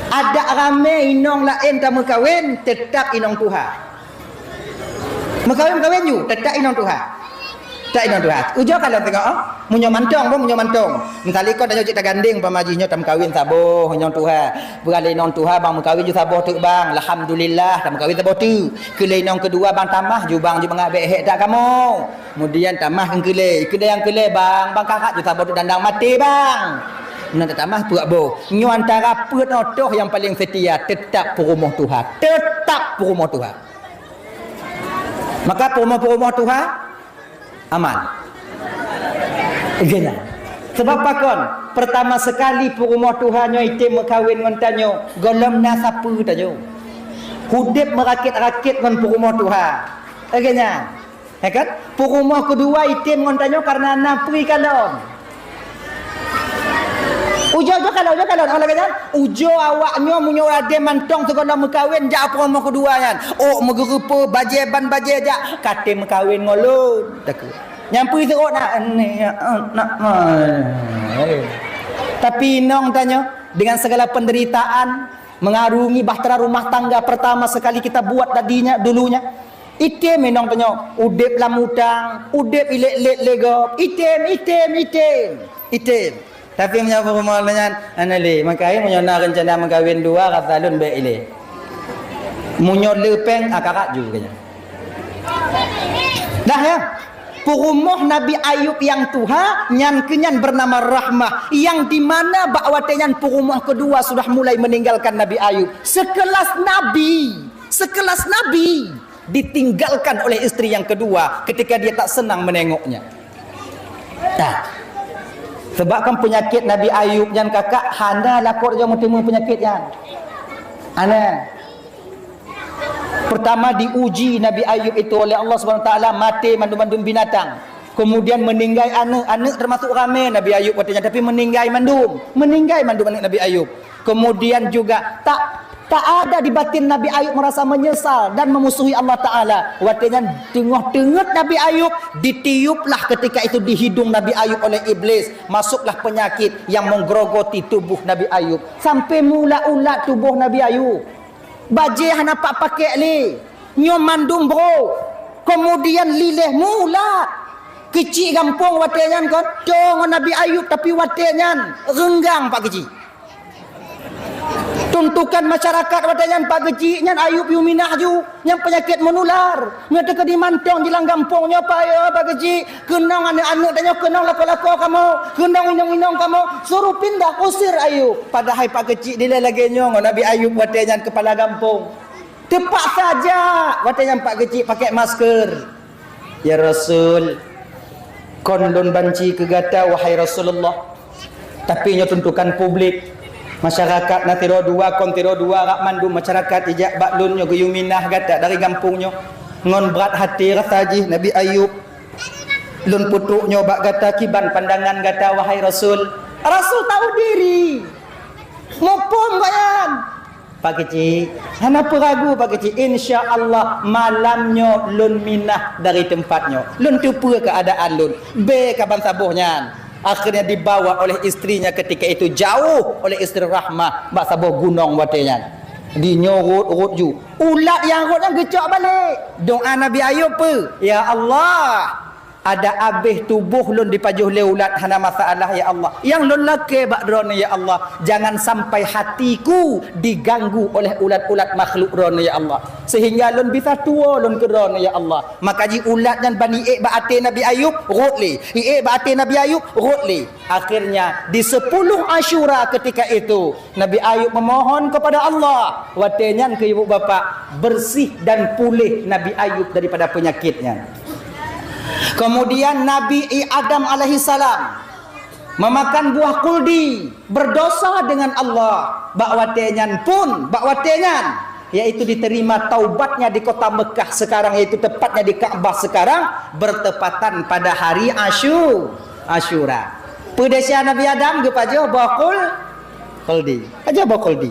Ada ramai inong lain tak mekawin tetap inong tuha. Mekawin ju tetap inong tuha. Tak inong tuha. Ujo kalau tengok munyo mantong. Mentali kau tanyo cita ganding pamajinya tam kawin saboh inong tuha. Beralih inong tuha bang mekawin ju saboh tu bang. Alhamdulillah tam kawin saboh tu. Kele inong kedua bang tamah ju bang ju mengabek hek tak kamu. Kemudian tamah kele yang kele bang kakak ju saboh tu dandang mati bang. Nak tamah puak bo. Nyo antara put otoh yang paling setia tetap perumah Tuhan. Maka perumah Tuhan aman. Gena. Sebab pakon pertama sekali perumah Tuhan nyo itim mekawin ngan tanyo, golom nasapa tanyo. Hudip merakit-rakit ngan perumah Tuhan. Gena. Ya kan? Perumah kedua itim ngan tanyo karena napri kalon. Ujo kalau orang kata ujo awaknya munyo rade mantong segala mekawin jak apa mau kedua kan. Oh megerupa baje jak kate mekawin ngolon. Tak. Nyampi teruk nak. Tapi nong tanya dengan segala penderitaan mengarungi bahtera rumah tangga pertama sekali kita buat dulunya. Item menong tanya udip lamutang, udip ilek-lek legop, item. Tapi menyapa pemahaman anali makai menyona rencana mengkawin dua kata lun baik ile. Munyo lepeng akarak juga. Dah ya. Perumah Nabi Ayub yang tuha nyan kenyan bernama Rahmah yang di mana bakwatenyan perumah kedua sudah mulai meninggalkan Nabi Ayub. Sekelas nabi. ditinggalkan oleh isteri yang kedua ketika dia tak senang menengoknya. Nah, sebabkan penyakit Nabi Ayub yang kakak hana lakor dia bertemu penyakit yang ana. Pertama diuji Nabi Ayub itu oleh Allah SWT, mati mandum-mandum binatang. Kemudian meninggal anak termasuk ramai Nabi Ayub katanya, tapi meninggal mandum anak Nabi Ayub. Kemudian juga tak ada di batin Nabi Ayub merasa menyesal dan memusuhi Allah Ta'ala. Watanya tengah-tengah Nabi Ayub ditiuplah ketika itu di hidung Nabi Ayub oleh iblis. Masuklah penyakit yang menggerogoti tubuh Nabi Ayub. Sampai mula-ulat tubuh Nabi Ayub. Bajih nampak pakai li. Nyom mandum bro. Kemudian lilih mula. Kecil gampung watanya kan. Dong Nabi Ayub tapi watanya renggang pak kecil. Tuntukan masyarakat watanya pak kecilnya Ayub yuminah ju yang penyakit menular. Ngata di mantong di gampungnya pak ya pak kecil. Kenang anak-anak tanya kenang lako-lako kamu. Kenang inong-inong kamu. Suruh pindah usir Ayub. Padahal pak kecil dia lagi nyong Nabi Ayub watanya kepala gampung. Tepat saja watanya pak kecil pakai masker. Ya Rasul, kondon banci kegata wahai Rasulullah. Tapi nyo tuntukan publik. Masyarakat na tiro dua rak mandum masyarakat ijak baklun nyo guyuminah gata dari gampungnya ngon berat hati rasaji Nabi Ayub lun putuk nyo bak gata kiban pandangan gata wahai Rasul tahu diri ngopom bayan pak kecil kenapa ragu pak kecil insyaallah malamnya lun minah dari tempatnya lun tupu keadaan lun be kaban sabuhnya. Akhirnya dibawa oleh istrinya ketika itu jauh oleh istri Rahmah bak sabuh gunung watenya. Di nyorot ju. Ulat yang rot yang gecok balik. Doa Nabi Ayub pe, ya Allah, ada abih tubuh lun dipajuh le ulat hana masalah ya Allah. Yang lun lake bak drone ya Allah, jangan sampai hatiku diganggu oleh ulat-ulat makhluk drone ya Allah. Sehingga lun bisa tua lun ke drone ya Allah. Maka ji ulat dan bani bak ate Nabi Ayub rotli. Bak ate Nabi Ayub rotli. Akhirnya di 10 Asyura ketika itu Nabi Ayub memohon kepada Allah, watenyan ke ibu bapa bersih dan pulih Nabi Ayub daripada penyakitnya. Kemudian Nabi Adam alaihissalam memakan buah kuldi, berdosa dengan Allah. Bakwatenyan yaitu diterima taubatnya di kota Mekah sekarang, yaitu tepatnya di Ka'bah sekarang, bertepatan pada hari Asyura. Pedesya Nabi Adam gepajo buah kuldi. Aja buah kuldi.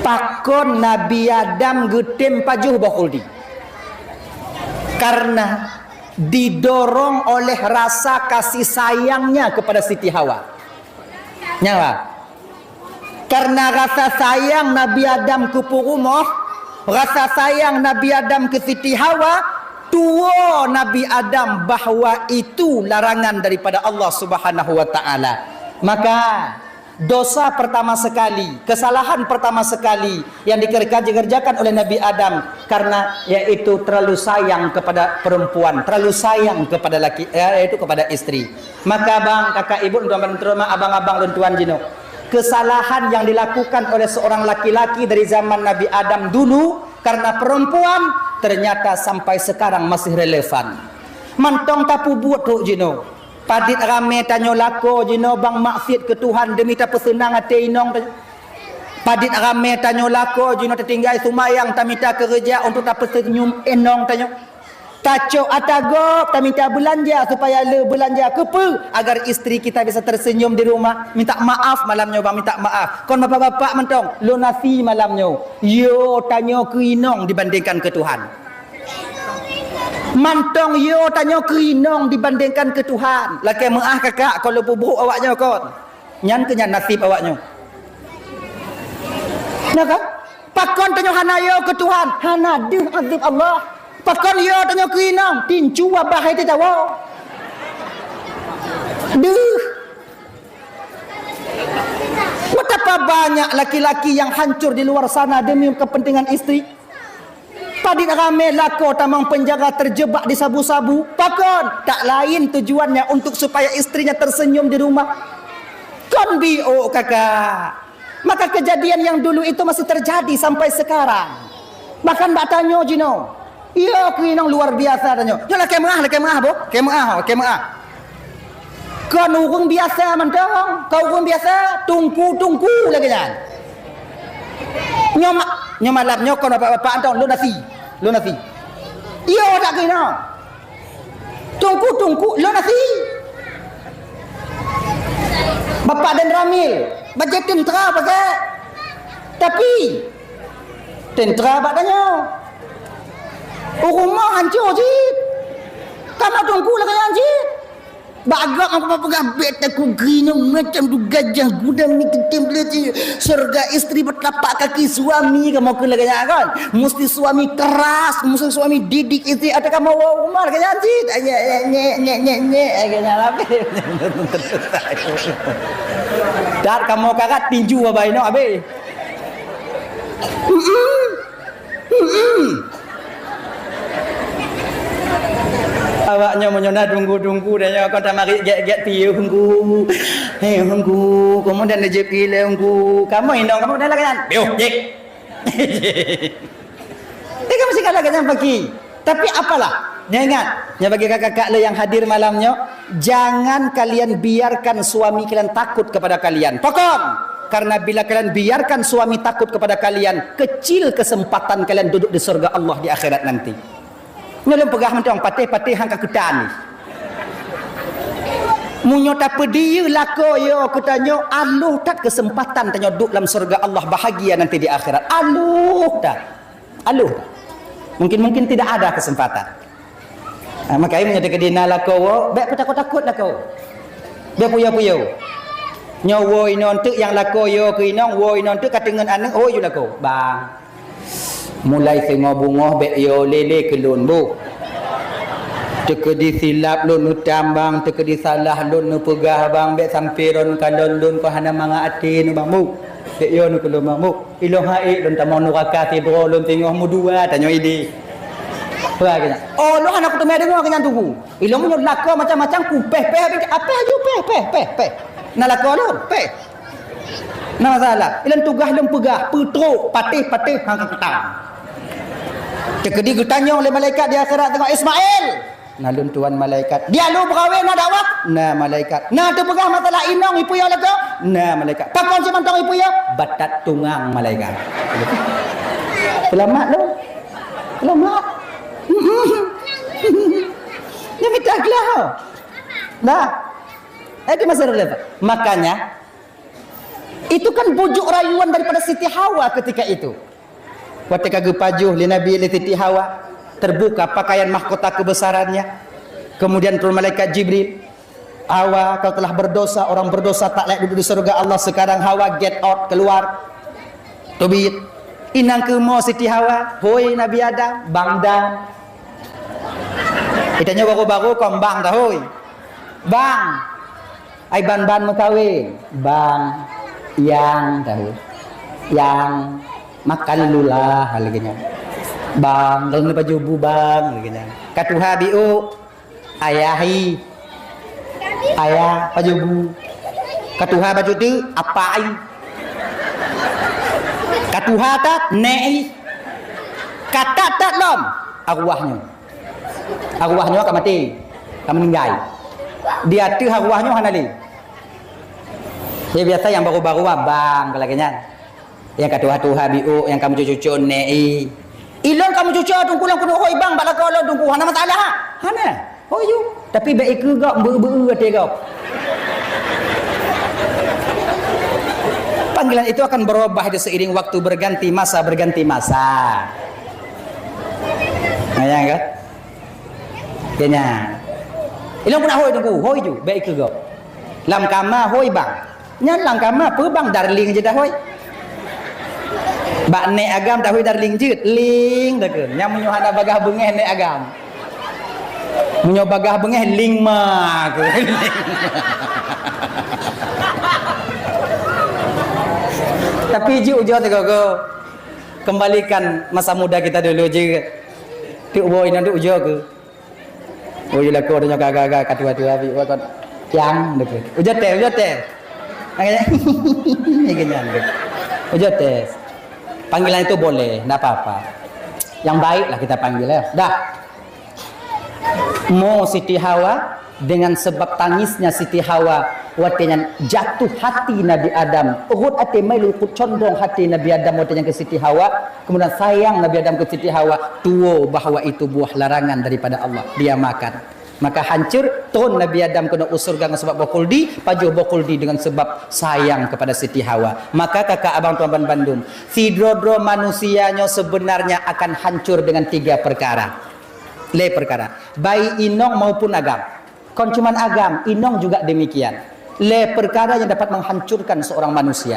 Pakon Nabi Adam getem pajuh buah kuldi. Karena didorong oleh rasa kasih sayangnya kepada Siti Hawa. Nyawa. Karena rasa sayang Nabi Adam ke Purumah, rasa sayang Nabi Adam ke Siti Hawa, tua Nabi Adam bahawa itu larangan daripada Allah Subhanahu wa taala. Maka dosa pertama sekali, kesalahan pertama sekali yang dikerjakan oleh Nabi Adam karena yaitu terlalu sayang kepada perempuan, terlalu sayang kepada laki, yaitu kepada istri. Maka bang, kakak, ibu, tuan-tuan, terutama abang-abang dan tuan jino, kesalahan yang dilakukan oleh seorang laki-laki dari zaman Nabi Adam dulu karena perempuan ternyata sampai sekarang masih relevan. Mantong tapu buat tu jino. Padit rame tanyo lako jino bang maksiat ke Tuhan demi tak pesenang hati inong. Padit rame tanyo lako jino tertinggal sumayang tak minta kerja untuk tak pesenyum enong tanyo. Taco atagop tak minta belanja supaya le belanja kepe agar isteri kita bisa tersenyum di rumah. Minta maaf malamnya bang, minta maaf. Kon bapak-bapak mentong lo nasi malamnya. Yo tanyo ke inong dibandingkan ke Tuhan. Mantong yo tanyo kerinong dibandingkan ke Tuhan. Laki maaf kakak kalau buruk awaknya kon. Nyan ke nyan nasib awaknya. Nah kan? Pakon tanyo hana yo ke Tuhan. Hana deh azab Allah. Pakon yo tanyo kerinong. Tincu wabah itu tahu. Duh. Betapa banyak laki-laki yang hancur di luar sana demi kepentingan istri. Padit rame lako tamang penjaga terjebak di sabu-sabu. Pakon tak lain tujuannya untuk supaya istrinya tersenyum di rumah. Kon bio kakak. Maka kejadian yang dulu itu masih terjadi sampai sekarang. Bahkan bak tanya Cina. Ya kena luar biasa tanya. Yalah kamera boh. Kamera. Kan orang biasa mentang. Kau orang biasa tungku lagi kan. Nyom malam nyokon bapak antang lu nasi. Iya tak kena. Tungku lu nasi. Bapak dan Ramil baca tentera pakai. Tapi tentera bak tanya. Rumah hancur cik. Kamu tunggu lah kan cik. Bagak aku pegang bet aku gini macam tu gajah gudang ni ketim beli surga isteri bertelapak kaki suami kamu kena kaya kan. Mesti suami keras, mesti suami didik isteri atau kamu rumah kaya cik. Nye kaya apa? Dar kamu kakat tinju apa ini abe? Awaknya menyona tunggu dan kau tak mari get tiu hunggu. Hunggu, kemudian dia pilih hunggu. Kamu indong kamu dah lagan. Yo, jek. Dia mesti kata kan pagi. Tapi apalah? Ingat, bagi kakak-kakak yang hadir malamnya, jangan kalian biarkan suami kalian takut kepada kalian. Pokok. Karena bila kalian biarkan suami takut kepada kalian, kecil kesempatan kalian duduk di surga Allah di akhirat nanti. Nyolong pegah mentang patih-patih hang kakutan ni. Munyo tak pedi lako yo katanya aluh tak kesempatan tanya duduk dalam surga Allah bahagia nanti di akhirat. Aluh tak. Mungkin tidak ada kesempatan. Makanya menyatakan dina lako baik takut lako. Dia puyo. Nyawo inon tu yang lako yo ke inong wo inon tu katengan aneng oh yo lako. Bang. Mulai tengok bunga bek yo lele kelun bu. Teka di silap lun nu tambang, teka di salah lun nu pegah bang bek sampiron kalon lun ko hana manga ati nu bang bu. Bek yo nu kelun bang bu. Iloh haik lun tamon nu rakati bro lun tengok mu dua tanyo ide. Apa kena? Oh lu anak tu mai dengar kenyan tunggu. Iloh mu lako macam-macam ku peh apa aja peh. Na lako lu peh. Nah masalah. Ilan tugah lem pegah, putruk, patih hang ketang. Tekedi ditanya oleh malaikat di akhirat tengok Ismail. Nalun tuan malaikat. Dia lu berkahwin nak dakwah? Nah malaikat. Nah tu pegah masalah inong ipu ya lako? Nah malaikat. Pakon si mantong ipu ya? Batat tungang malaikat. Selamat lu. Selamat. Dia minta kelah. Nah. Itu masalah apa? Makanya itu kan bujuk rayuan daripada Siti Hawa ketika itu. Ketika gepajuh li Nabi li Siti Hawa terbuka pakaian mahkota kebesarannya. Kemudian turun malaikat Jibril. Hawa kau telah berdosa, orang berdosa tak layak duduk di surga Allah. Sekarang Hawa get out, keluar. Tobit. Inang ke mo Siti Hawa, hoi Nabi Adam, bang dan. Itanya baru-baru kau bang dah hoi. Bang. Ai ban-ban mekawin. Bang yang tahu yang makan lulah halnya bang dalam baju bubang halnya katuha biu ayahi ayah baju bu katuha baju tu apa ai katuha tak nei kata tak lom arwahnya akan mati akan meninggal dia tu arwahnya hanali. Ya biasa yang baru-baru bang kalaganya. Yang katuha biu yang kamu cucu nei. Ilong kamu cucu tunggu lang kuno hoi bang bala kau tunggu hana masalah. Hana. Oh you. Tapi baik ke gak ber ate kau. Panggilan itu akan berubah seiring waktu berganti masa. Nah ya enggak? Kenya. Ilong pun hoi tunggu hoi ju baik ke gak. Lam kama hoi bang. Nyalang kama apa bang darling je dah hoi. Bak nek agam dah hoi darling je. Ling dah ke. Nyam menyo hana bagah bengeh nek agam. Menyo bagah bengeh ling ma ke. Tapi ji ujo teko ko. Kembalikan masa muda kita dulu je. Ti boy nanti ujo ke. Oh yelah ko nya gaga katua-tua bi wa kon yang dah ke. Ujo teh. Ini gini tes. Panggilan itu boleh, tidak apa-apa. Yang baik lah kita panggil ya. Dah. Mo Siti Hawa dengan sebab tangisnya Siti Hawa watenya jatuh hati Nabi Adam. Urut ate melu condong hati Nabi Adam watenya ke Siti Hawa. Kemudian sayang Nabi Adam ke Siti Hawa. Tuo bahawa itu buah larangan daripada Allah. Dia makan. Maka hancur ton Nabi Adam kena usurga dengan sebab bokuldi, pajuh bokuldi dengan sebab sayang kepada Siti Hawa. Maka kakak abang tuan Bandung, sidrodro manusianya sebenarnya akan hancur dengan 3 perkara. Le perkara, baik inong maupun agam. Kon cuman agam, inong juga demikian. Le perkara yang dapat menghancurkan seorang manusia.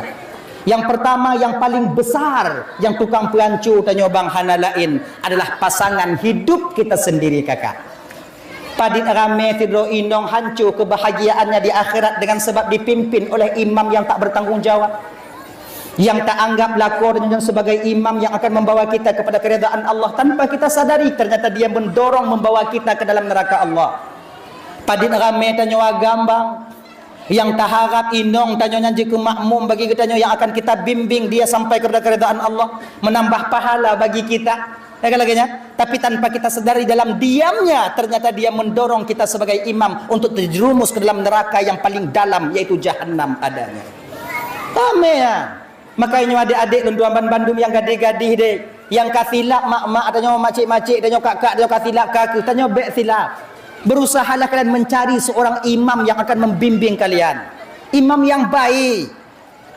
Yang pertama, yang paling besar, yang tukang pelancu tanya bang hana lain adalah pasangan hidup kita sendiri kakak. Padit rame tidro inong hancur kebahagiaannya di akhirat dengan sebab dipimpin oleh imam yang tak bertanggungjawab, yang tak anggap lakornya sebagai imam yang akan membawa kita kepada keridaan Allah tanpa kita sadari ternyata dia mendorong membawa kita ke dalam neraka Allah. Padit rame tanya agambang yang tak harap inong tanya jika makmum bagi kita yang akan kita bimbing dia sampai kepada keridaan Allah, menambah pahala bagi kita. Tapi tanpa kita sedari dalam diamnya ternyata dia mendorong kita sebagai imam untuk terjerumus ke dalam neraka yang paling dalam, yaitu jahanam adanya. Ramai ya. Makanya adik-adik lenduan Bandung yang gadih-gadih dek, yang kasilap mak-mak tanya makcik-makcik tanya kakak tanya kasilap kakak tanya bek silap. Berusahalah kalian mencari seorang imam yang akan membimbing kalian. Imam yang baik.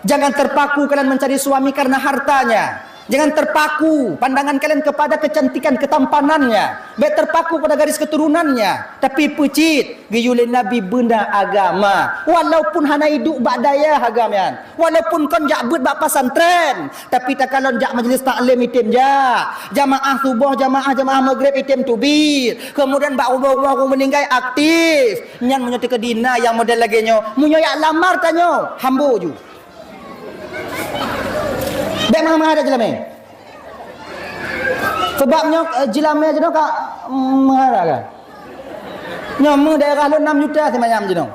Jangan terpaku kalian mencari suami karena hartanya. Jangan terpaku pandangan kalian kepada kecantikan ketampanannya, baik terpaku pada garis keturunannya, tapi pecit giyulin Nabi benda agama. Walaupun hana hidup bak daya agamian, walaupun kon jak but bak pesantren, tapi tak kalon jak majlis taklim itim ja, jamaah subuh, jamaah maghrib itim tubir, kemudian bak umur meninggal aktif, nyan menyoti ke dina yang model lagi nyo, munyo yak lamar tanyo, hambo ju. Baik mana ada jelame. Sebabnya jelame je kak mengarah kan. Nyamu daerah lu 6 juta semacam je dong.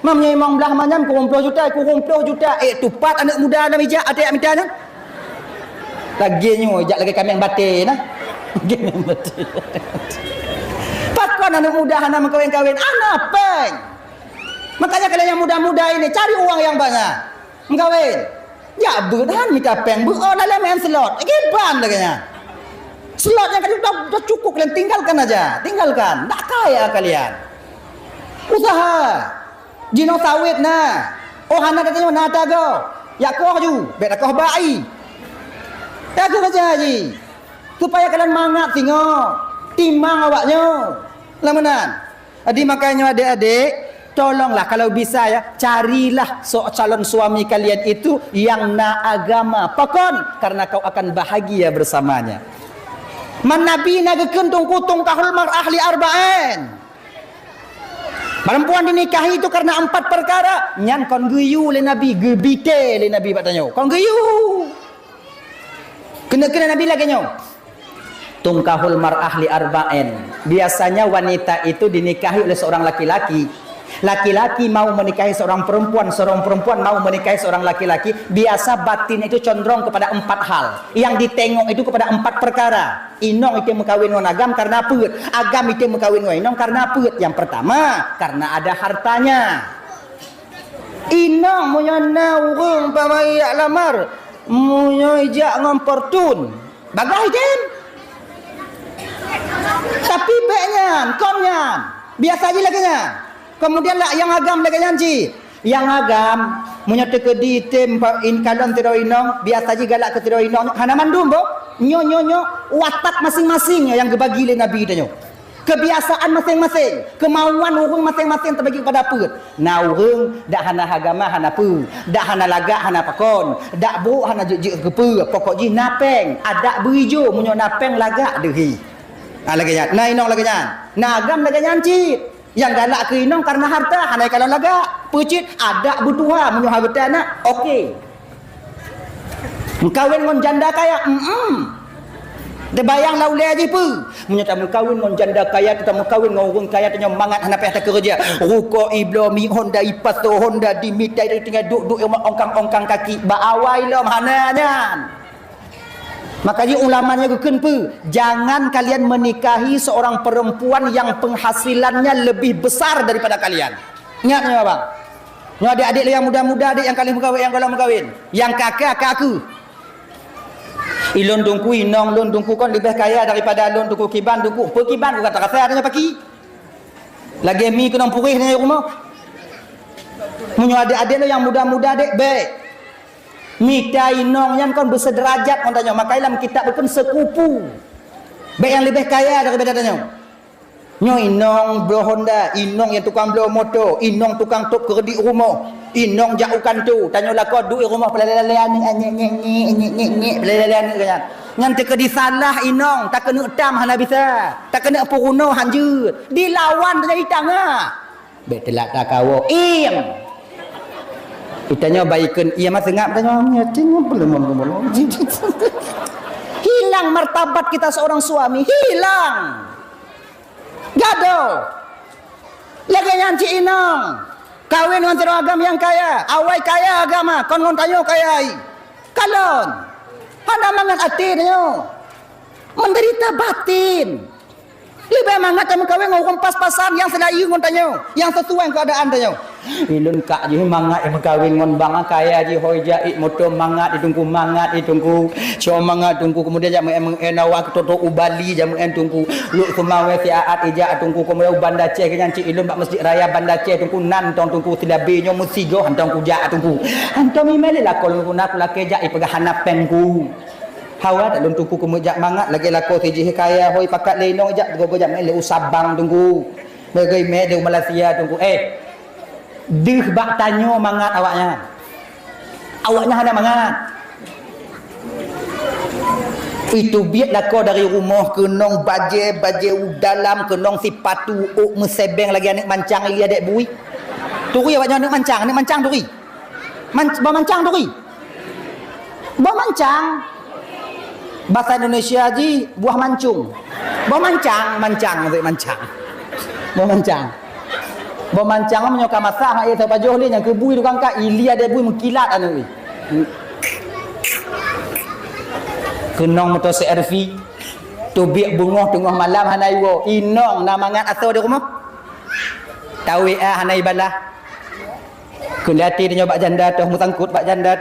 Mamnya imam belah macam ku 20 juta, ku 20 juta. Tupat anak muda ada mijak ada yang minta kan. Lagi nyu jak lagi kami yang batin nah. Gini batin. Patkan anak muda anak mengkawin-kawin anak peng. Makanya kalian yang muda-muda ini cari uang yang banyak. Mengkawin. Ya berhan minta peng dalam main slot giban laganya slotnya kan sudah cukup kalian tinggalkan aja tak kaya kalian usaha jino sawit nah hana katanya nata go ya koh ju beda koh bai ya tu aja ji supaya kalian mangat singo timang awaknya lamenan adi makanya adik-adik tolonglah kalau bisa ya, carilah calon suami kalian itu yang agama pokon, karena kau akan bahagia bersamanya. Man nabi nagekeun tungkutung kahul mar ahli arba'in. Perempuan dinikahi itu karena 4 perkara. Nyan kon geyu le nabi, gebite le nabi batanya. Kon geyu. Kena nabi lagi nyo. Tungkahul mar ahli arba'in. Biasanya wanita itu dinikahi oleh seorang laki-laki. Laki-laki mau menikahi seorang perempuan mau menikahi seorang laki-laki, biasa batin itu condong kepada 4 hal. Yang ditengok itu kepada 4 perkara. Inong itu mengkawin dengan agam karena apa? Agam itu mengkawin dengan inong karena apa? Yang pertama, karena ada hartanya. Inong punya naurung pamayak lamar, punya ijak ngomportun. Bagai kan? Tapi beknya, konnya, biasa aja lagi nya. Kemudian lah yang agam lagi janji. Yang agam menyatu ke di tem in kalon tiroinong biasa aja galak ke tiroinong hana mandum bo nyo watak masing-masing yang gebagi le nabi tanya. Kebiasaan masing-masing, kemauan urang masing-masing terbagi kepada apa? Naurang dak hana agama hana pu, dak hana lagak hana pakon, dak bu hana je kepe, pokok ji napeng, adak berijo munyo napeng lagak dehi. Lagi nya. Nah inong lagi nya. Nagam lagi janji. Yang galak ke inong karena harta, hanai kalau lagak pucit ada butuha menyuh harta anak okey. Mengkawin dengan janda kaya dia bayang laule aja pu menyata mengkawin dengan janda kaya kita mengkawin dengan orang kaya tanya mangat hana payah kerja ruko iblo mi Honda ipato Honda dimitai dari tinggal duk-duk ongkang-ongkang kaki ba awai lom hana nyan Makanya ulamanya kenapa? Jangan kalian menikahi seorang perempuan yang penghasilannya lebih besar daripada kalian. Ingat ni abang. Ni adik-adik yang muda-muda, adik yang kalian berkahwin, yang kalau berkahwin, yang kakak aku. Ilon tungku inong lon tungku kon lebih kaya daripada lon tungku kiban tungku. Pe kiban ku kata rasa adanya pagi. Lagi mi kena purih ni rumah. Munyo adik-adik yang muda-muda adik baik. Mita inong yang kon bersederajat kon tanya maka dalam kitab pun sekupu. Baik yang lebih kaya daripada tanya. Nyo inong blow Honda, inong yang tukang blow motor, inong tukang top kredit rumah, inong jauhkan tu. Tanya lah kau duit rumah pelalean ni pelalean kan. Ngan teka di salah inong tak kena tam hana bisa. Tak kena puruno hanjut. Dilawan tanya hitang ah. Baik telak tak kawo. Itanya baikan ia masa ngap tanya nyating belum. Hilang martabat kita seorang suami, hilang. Gaduh. Lagi nyanci inang. Kawin dengan seragam yang kaya. Awai kaya agama. Kon tanya kaya. Kalon. Hana mangat hati tanya. Menderita batin. Lebih mangat kamu kawin dengan orang pas-pasan yang selayu kon tanya. Yang sesuai keadaan tanya. Ilun kak je mangat yang kawin dengan bang kaya je hoi jait motor mangat ditunggu mangat ditunggu. Cuma mangat tunggu kemudian jam enawa toto ubali jam tunggu. Lu kemawe si aat ija tunggu kemudian Banda Aceh kenyan cik ilun bak masjid raya Banda Aceh tunggu nan tunggu silabinya musigo hantang ku ja tunggu. Hantang mi mele la kol ku nak la keja ipegah hanap pengku. Hawa tak lun tunggu kemudian mangat lagi lako siji kaya hoi pakat lenong ija gogo jam le usabang tunggu. Bagai me de Malaysia tunggu deh bak tanyo mangat awaknya. Awaknya ada mangat. Itu biarlah kau dari rumah kenong baje dalam kenong si patu mesebeng lagi anak mancang lagi adik bui. Turi awaknya anak mancang turi. Bawa mancang turi. Bawa mancang. Bahasa Indonesia ji buah mancung. Bawa mancang. Bawa mancang. Bermancang menyoka masak hak ia tabajuh ni yang kebui tukang kak ili ada bui mengkilat anu ni. Kenong motor CRV tubik bunga tengah malam hanai wo inong namangat asal di rumah. Tahu hanai balah. Kendati dia bak janda toh musangkut bak janda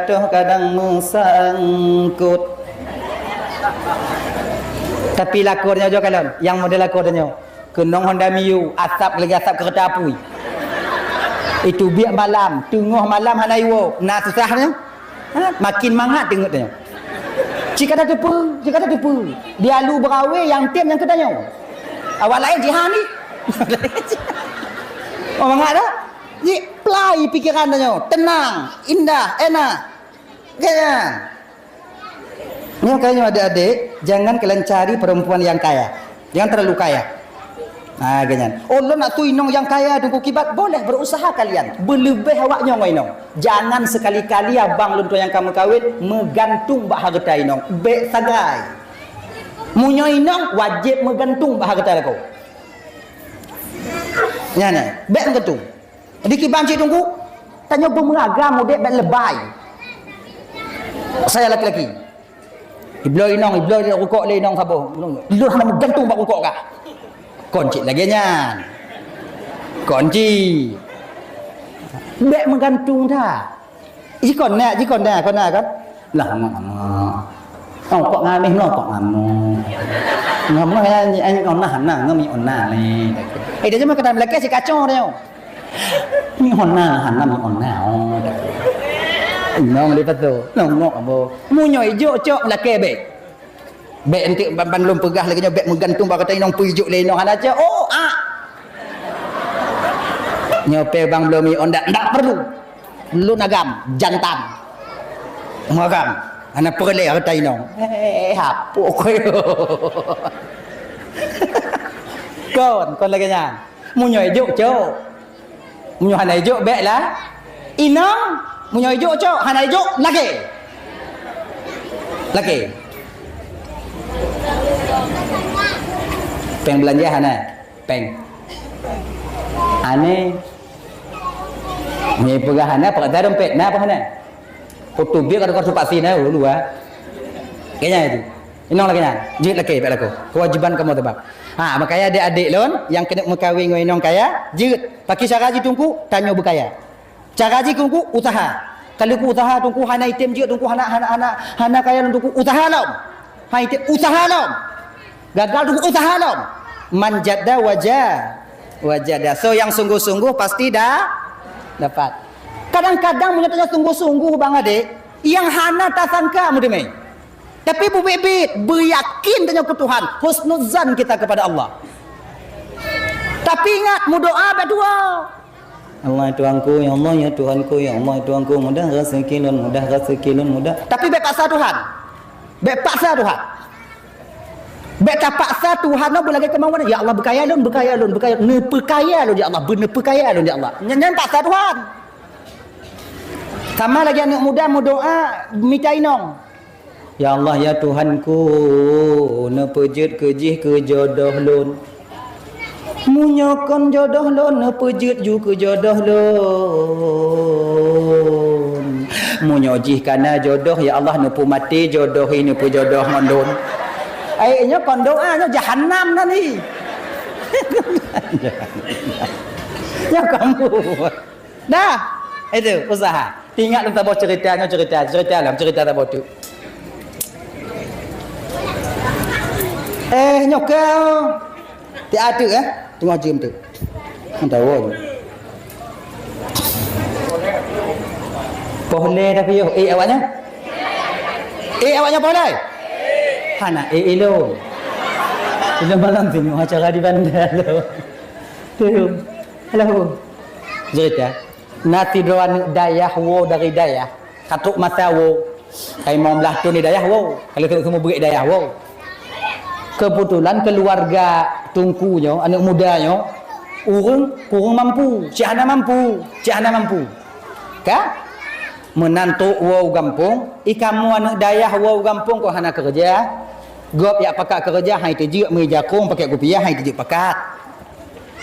toh kadang musangkut. Tapi lakornya jo kalon yang model lakornya kenong Honda Mio asap lagi asap kereta api. Itu biak malam tengah malam hanai wo nak susahnya makin mangat tengok tanya. Jika ada tepu dia lu berawe yang tim yang ketanya awal lain jihan ni. Oh mangat dah ni play pikiran tanya tenang indah enak kaya. Ni makanya adik-adik jangan kalian cari perempuan yang kaya, jangan terlalu kaya. Ganyan. Allah nak tu inong yang kaya tunggu kibat boleh berusaha kalian. Berlebih awaknya ngoi inong. Jangan sekali-kali abang luntur yang kamu kawin menggantung bak harta inong. Baik sagai. Munyo inong wajib menggantung bak harta kau. Nyane, baik menggantung. Di kiban cik tunggu tanya bermeragam dek baik lebay. Saya laki-laki. Iblo inong dia rukuk le inong sabo. Lu hang menggantung bak rukuk kah? Kunci lagi nyan. Kunci. Bek menggantung dah. Jikon dah kan. Lah kok ngamih kok ngamu. Ngamu anh ngami onna ni. Dia cuma kata belaka si kacau dia. Ni onna mi onna. Nong dia tu. Nong abo. Munyo ijo cok belaka bek. Bek entik ban belum pegah lagi bek menggantung bak kata inong pujuk le inong aja. Nyope bang belum ndak perlu. Lu nagam jantan. Ngagam. Ana perle kata inong. Hapo koyo. Kon lagi nya. Munyo ijo cok. Munyo hana ijo bek lah. Inong munyo ijo cok hana ijo lagi. Peng belanja hana peng ane ni pegah hana pakai dompet na apa hana foto biar kada kartu paksi na dulu Kayaknya itu. Inong lagi kan. Jit lagi baik laku. Kewajiban kamu tebak. Ha, makanya adik-adik lon yang kena mengkawin dengan inong kaya, jit. Pakai cara ji tungku tanya berkaya. Cara ji tungku usaha. Kalau ku usaha tungku hana item jit tungku hana kaya tungku usaha lom. Ha item usaha lom. Gagal tungku usaha lom. Man jadda wajada. So yang sungguh-sungguh pasti dah dapat. Kadang-kadang menyatakan sungguh-sungguh bang adik, yang hana tak sangka mudemai. Tapi bubit-bit beryakin dengan Tuhan, husnuzan kita kepada Allah. Tapi ingat berdoa berdua. Allah Tuhanku, ya Allah ya Tuhanku, ya Allah Tuhanku, mudah rezeki lun, mudah. Tapi baik paksa Tuhan. Baik paksa Tuhan. Baik tak paksa Tuhan no berlaga kemauan. Ya Allah berkaya lun. Ne perkaya lun ya Allah, benar perkaya lun ya Allah. Nyan paksa Tuhan. Sama lagi anak muda mau doa minta inong. Ya Allah ya Tuhanku, ne pejut kejih ke jodoh lun. Munyokon jodoh lun, ne pejut ju ke jodoh lun. Munyojih kana jodoh ya Allah ne pu mati jodoh ini pu jodoh mondon. Ayo kon doanya jahanam nanti. Ya kamu. Dah, itu usaha. Ingat tentang cerita dalam tu. Nyokau. Tidak ada tengok jam tu. Entah tahu. Boleh tapi yo. Awaknya? Awaknya boleh? Hana elo. Ilo malam tengok acara di bandar lo. Tu. Halo. Cerita. Nati doan dayah wo dari dayah. Katuk masa wo. Kai mau belah tu ni dayah wo. Kalau semua beri dayah wo. Kebetulan keluarga tungkunya, anak mudanya, kurang mampu, cik mampu. Kan? Menantu wow gampung, ikamu anak dayah wow gampung kau hana kerja. Gop ya pakak kerja, hai tejuk mejakung pakai kopiah, hai tejuk pakat.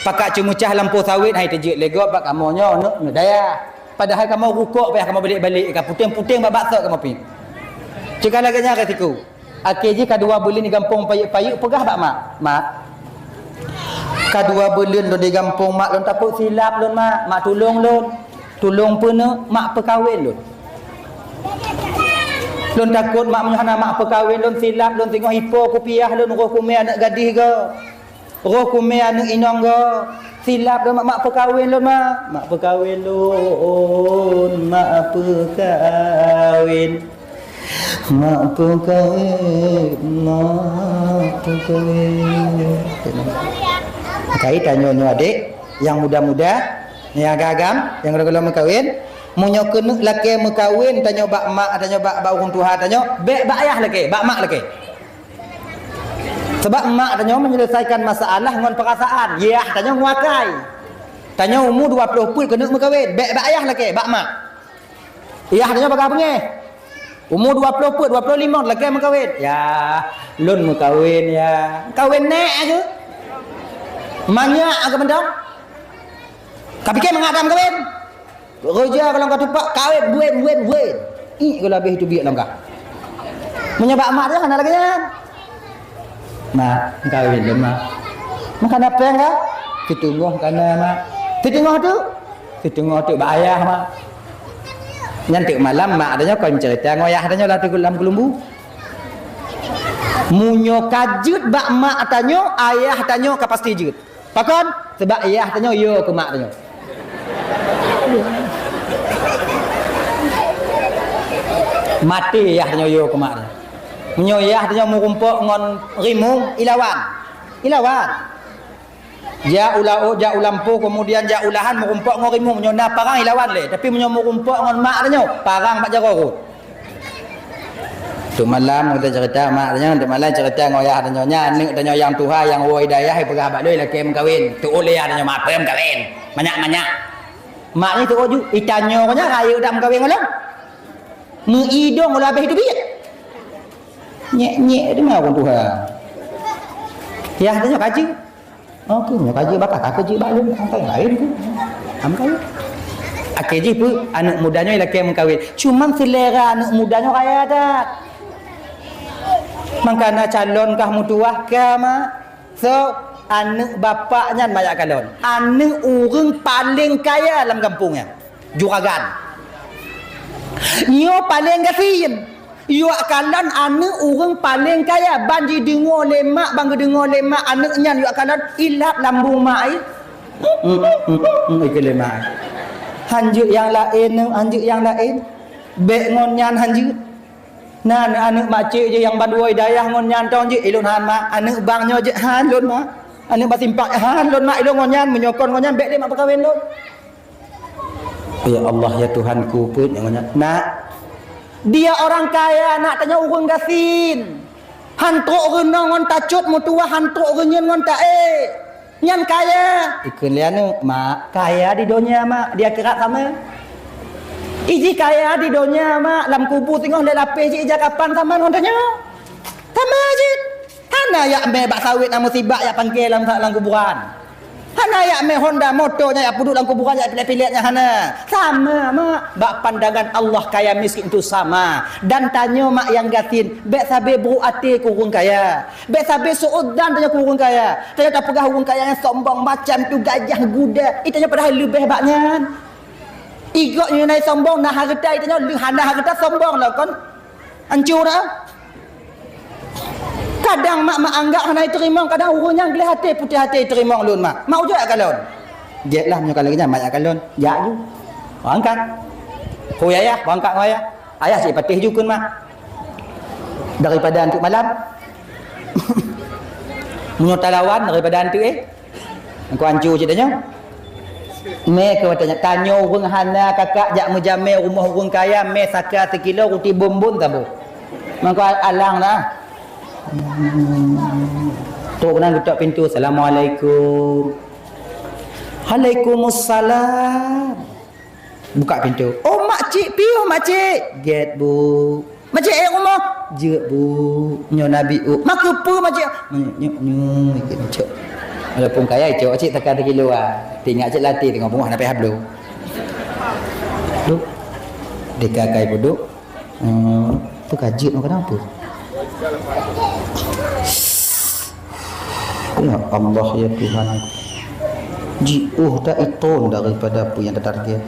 Pakak cumucah lampu sawit, hai tejuk legop bak kamunya anak dayah. Padahal kamu rukuk payah kamu balik-balik, puting-puting babak sok kamu pi. Cik lagi nya katiku. Akhirnya kedua belin di kampung payuk-payuk pegah bak mak. Kedua belin di kampung mak lon takut silap lon mak tolong lon. Tolong pena mak perkahwin lon. Lon takut mak menyahana mak perkahwin lon silap lon tengok hipo kopiah lon roh kumai anak gadis ke. Roh kumai anak inong ke. Silap lon mak perkahwin lon mak. Mak perkahwin lon. Mak perkahwin. Mak perkahwin. Kait tanya adik yang muda-muda, yang agak-agam, yang kalau mengkawin, munyo kena laki mengkawin tanya bak mak, tanya bak orang tua, tanya bak ayah laki, bak mak laki. Sebab mak tanya menyelesaikan masalah dengan perasaan, ya tanya nguakai. Tanya umur 20 pun kena mengkawin, bak ayah laki, bak mak. Ya tanya bak apa nge? Umur 20 pun 25 lagi mengkawin. Ya, lun mengkawin ya. Kawin nek aja. Banyak agak bendang. Kau fikir mengadam kawin. Kerja kalau kau tupak kawin buin. Ih kalau habis itu biar langkah. Menyebab mak dia kan lagi kan. Mak kawin dia mak. Makan apa enggak? Ditunggu karena mak. Ditunggu tu bayar mak. Nanti malam mak adanya kau cerita ngoyah adanya lah dalam kelumbu. Munyo kajut bak mak atanyo ayah atanyo kapasti jut. Pakon sebab ayah atanyo yo ke mak atanyo. Mati ayah atanyo yo ke mak atanyo. Munyo ayah atanyo murumpok ngon rimung ilawan. Ja ulampu kemudian ja ulahan merumpok ngorimu menyona parang ilawan le tapi merumpok ngon mak tanya parang pak jaro tu malam kita cerita mak tanya tu malam cerita ngoyah tanya nek tanya yang Tuhan yang wo hidayah pegah bak deui laki mengkawin tu oleh tanya mak pem kawin banyak mak ni tu oju itanyo nya raya dak mengkawin ngolah muidong ngolah habis hidup nyek dia mau orang Tuhan ya tanya kaji. Okey, nak kaji bakal kaji balun sampai lain tu. Am kaya. Akhirnya pun anak mudanya laki mengkawin. Cuma selera anak mudanya kaya dah. Mangkana calon kah mutuah kah mak. So anak bapaknya banyak calon. Anak orang paling kaya dalam kampungnya. Juragan. Nyo paling gasin. Yo akalan anak orang paling kaya. Banji dengar lemak, bangga dengar lemak anaknya yo akalan ilap lambung mak ai. Ke lemak. Hanjuk yang lain, hanjuk yang lain. Bek ngonyan hanjuk. Nah anak makcik je yang banduai dayah ngonyan tong je ilun han mak. Anak bangnya je han lun mak. Anak basimpak han lun mak ilun ngonyan menyokon ngonyan bek dia mak perkahwin lun. Ya Allah ya Tuhanku pun yang ngonyan. Nak dia orang kaya nak tanya urang gasin. Hantuk renang ngon tacut mutua hantuk renyen ngon tae. Nyan kaya. Ikun liana mak kaya di dunia mak dia kira sama. Iji kaya di dunia mak lam kubur tengok dia lapis je ija kapan sama ngon tanya. Sama je. Hana ya me bak sawit nama sibak ya panggil dalam kuburan. Hana ya me Honda motornya ya puduk dalam kuburan ya pilih-pilihnya hana. Sama mak. Bak pandangan Allah kaya miskin itu sama. Dan tanya mak yang gatin, bek sabe buru ati kurung kaya. Bek sabe suudan tanya kurung kaya. Tanya tak pegah kurung kaya yang sombong macam tu gajah guda. Itanya padahal lebih baknya. Igok ni naik sombong nah harta itanya hana harta sombong lah kon. Hancur dah. Kadang mak anggap hana terima, kadang urungnya gelih hati putih hati terima lun mak. Mau je kalon. Jetlah menyo kalon nya mak kalon. Ya ju. Angkat. Ko ayah, angkat ayah. Ayah cik patih ju kun mak. Daripada antuk malam. Menyo talawan daripada antuk Engko hancur ceritanya. Me ke watanya tanya urang hana kakak jak mujamil rumah urang kaya me saka sekilo roti bombon tabu. Mangko alang dah. Tok pernah ketuk pintu. Assalamualaikum. Waalaikumsalam. Buka pintu. Oh makcik piuh makcik. Get bu. Makcik rumah. Je bu. Nyo Nabi u. Mak apa makcik? Nyo ikut makcik. Walaupun kaya cik cik tekan kilo ah. Tinggal cik latih tengok rumah nak pihak belum. Duk. Dekakai pun duk. Tu kajut nak kenapa? Ya Allah ya Tuhan. Jiuh dah iton daripada apa yang tertarget.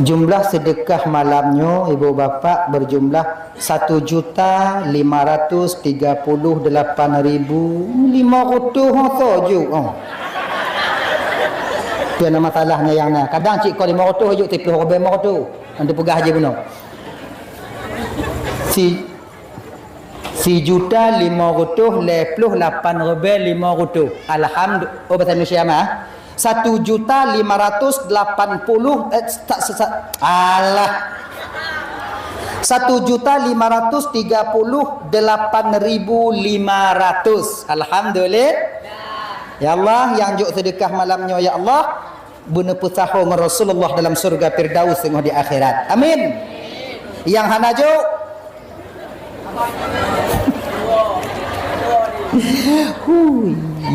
Jumlah sedekah malamnya ibu bapa berjumlah 1,538,500 saja. Tu nama masalahnya yang nak. Kadang cik kau 500 ajuk tapi orang 500. Nanti pegah aja benar. Si juta 500 lepluh 8,500. Alhamdulillah. Oh bahasa Indonesia mah 1,580 alah 1,538,500. Alhamdulillah. Ya Allah yang juk sedekah malamnya ya Allah bener pesaho dengan Rasulullah dalam surga Firdaus tengah di akhirat. Amin. Yang hana juk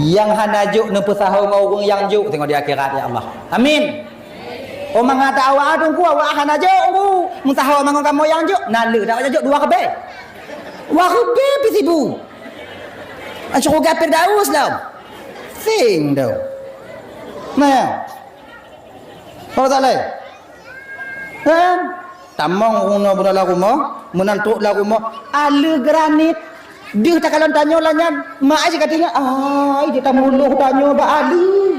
yang hanajuk nempuh sahau ngurung yang juk tengok di akhirat ya Allah. Amin. Oh mangata awak tunggu awak hanajuk bu. Mutahaw mangon kamu yang juk. Nale dak juk dua kebe. Wa kebe pisibu. Asyuk gapir daus dah. Sing dah. Nah. Apa tak leh? Kan? Tamang rumah bunala rumah, menantuk lah rumah, ala granit. Dia tak kalau tanya lahnya, mak aja katanya, dia tak muluh tanya ba ali.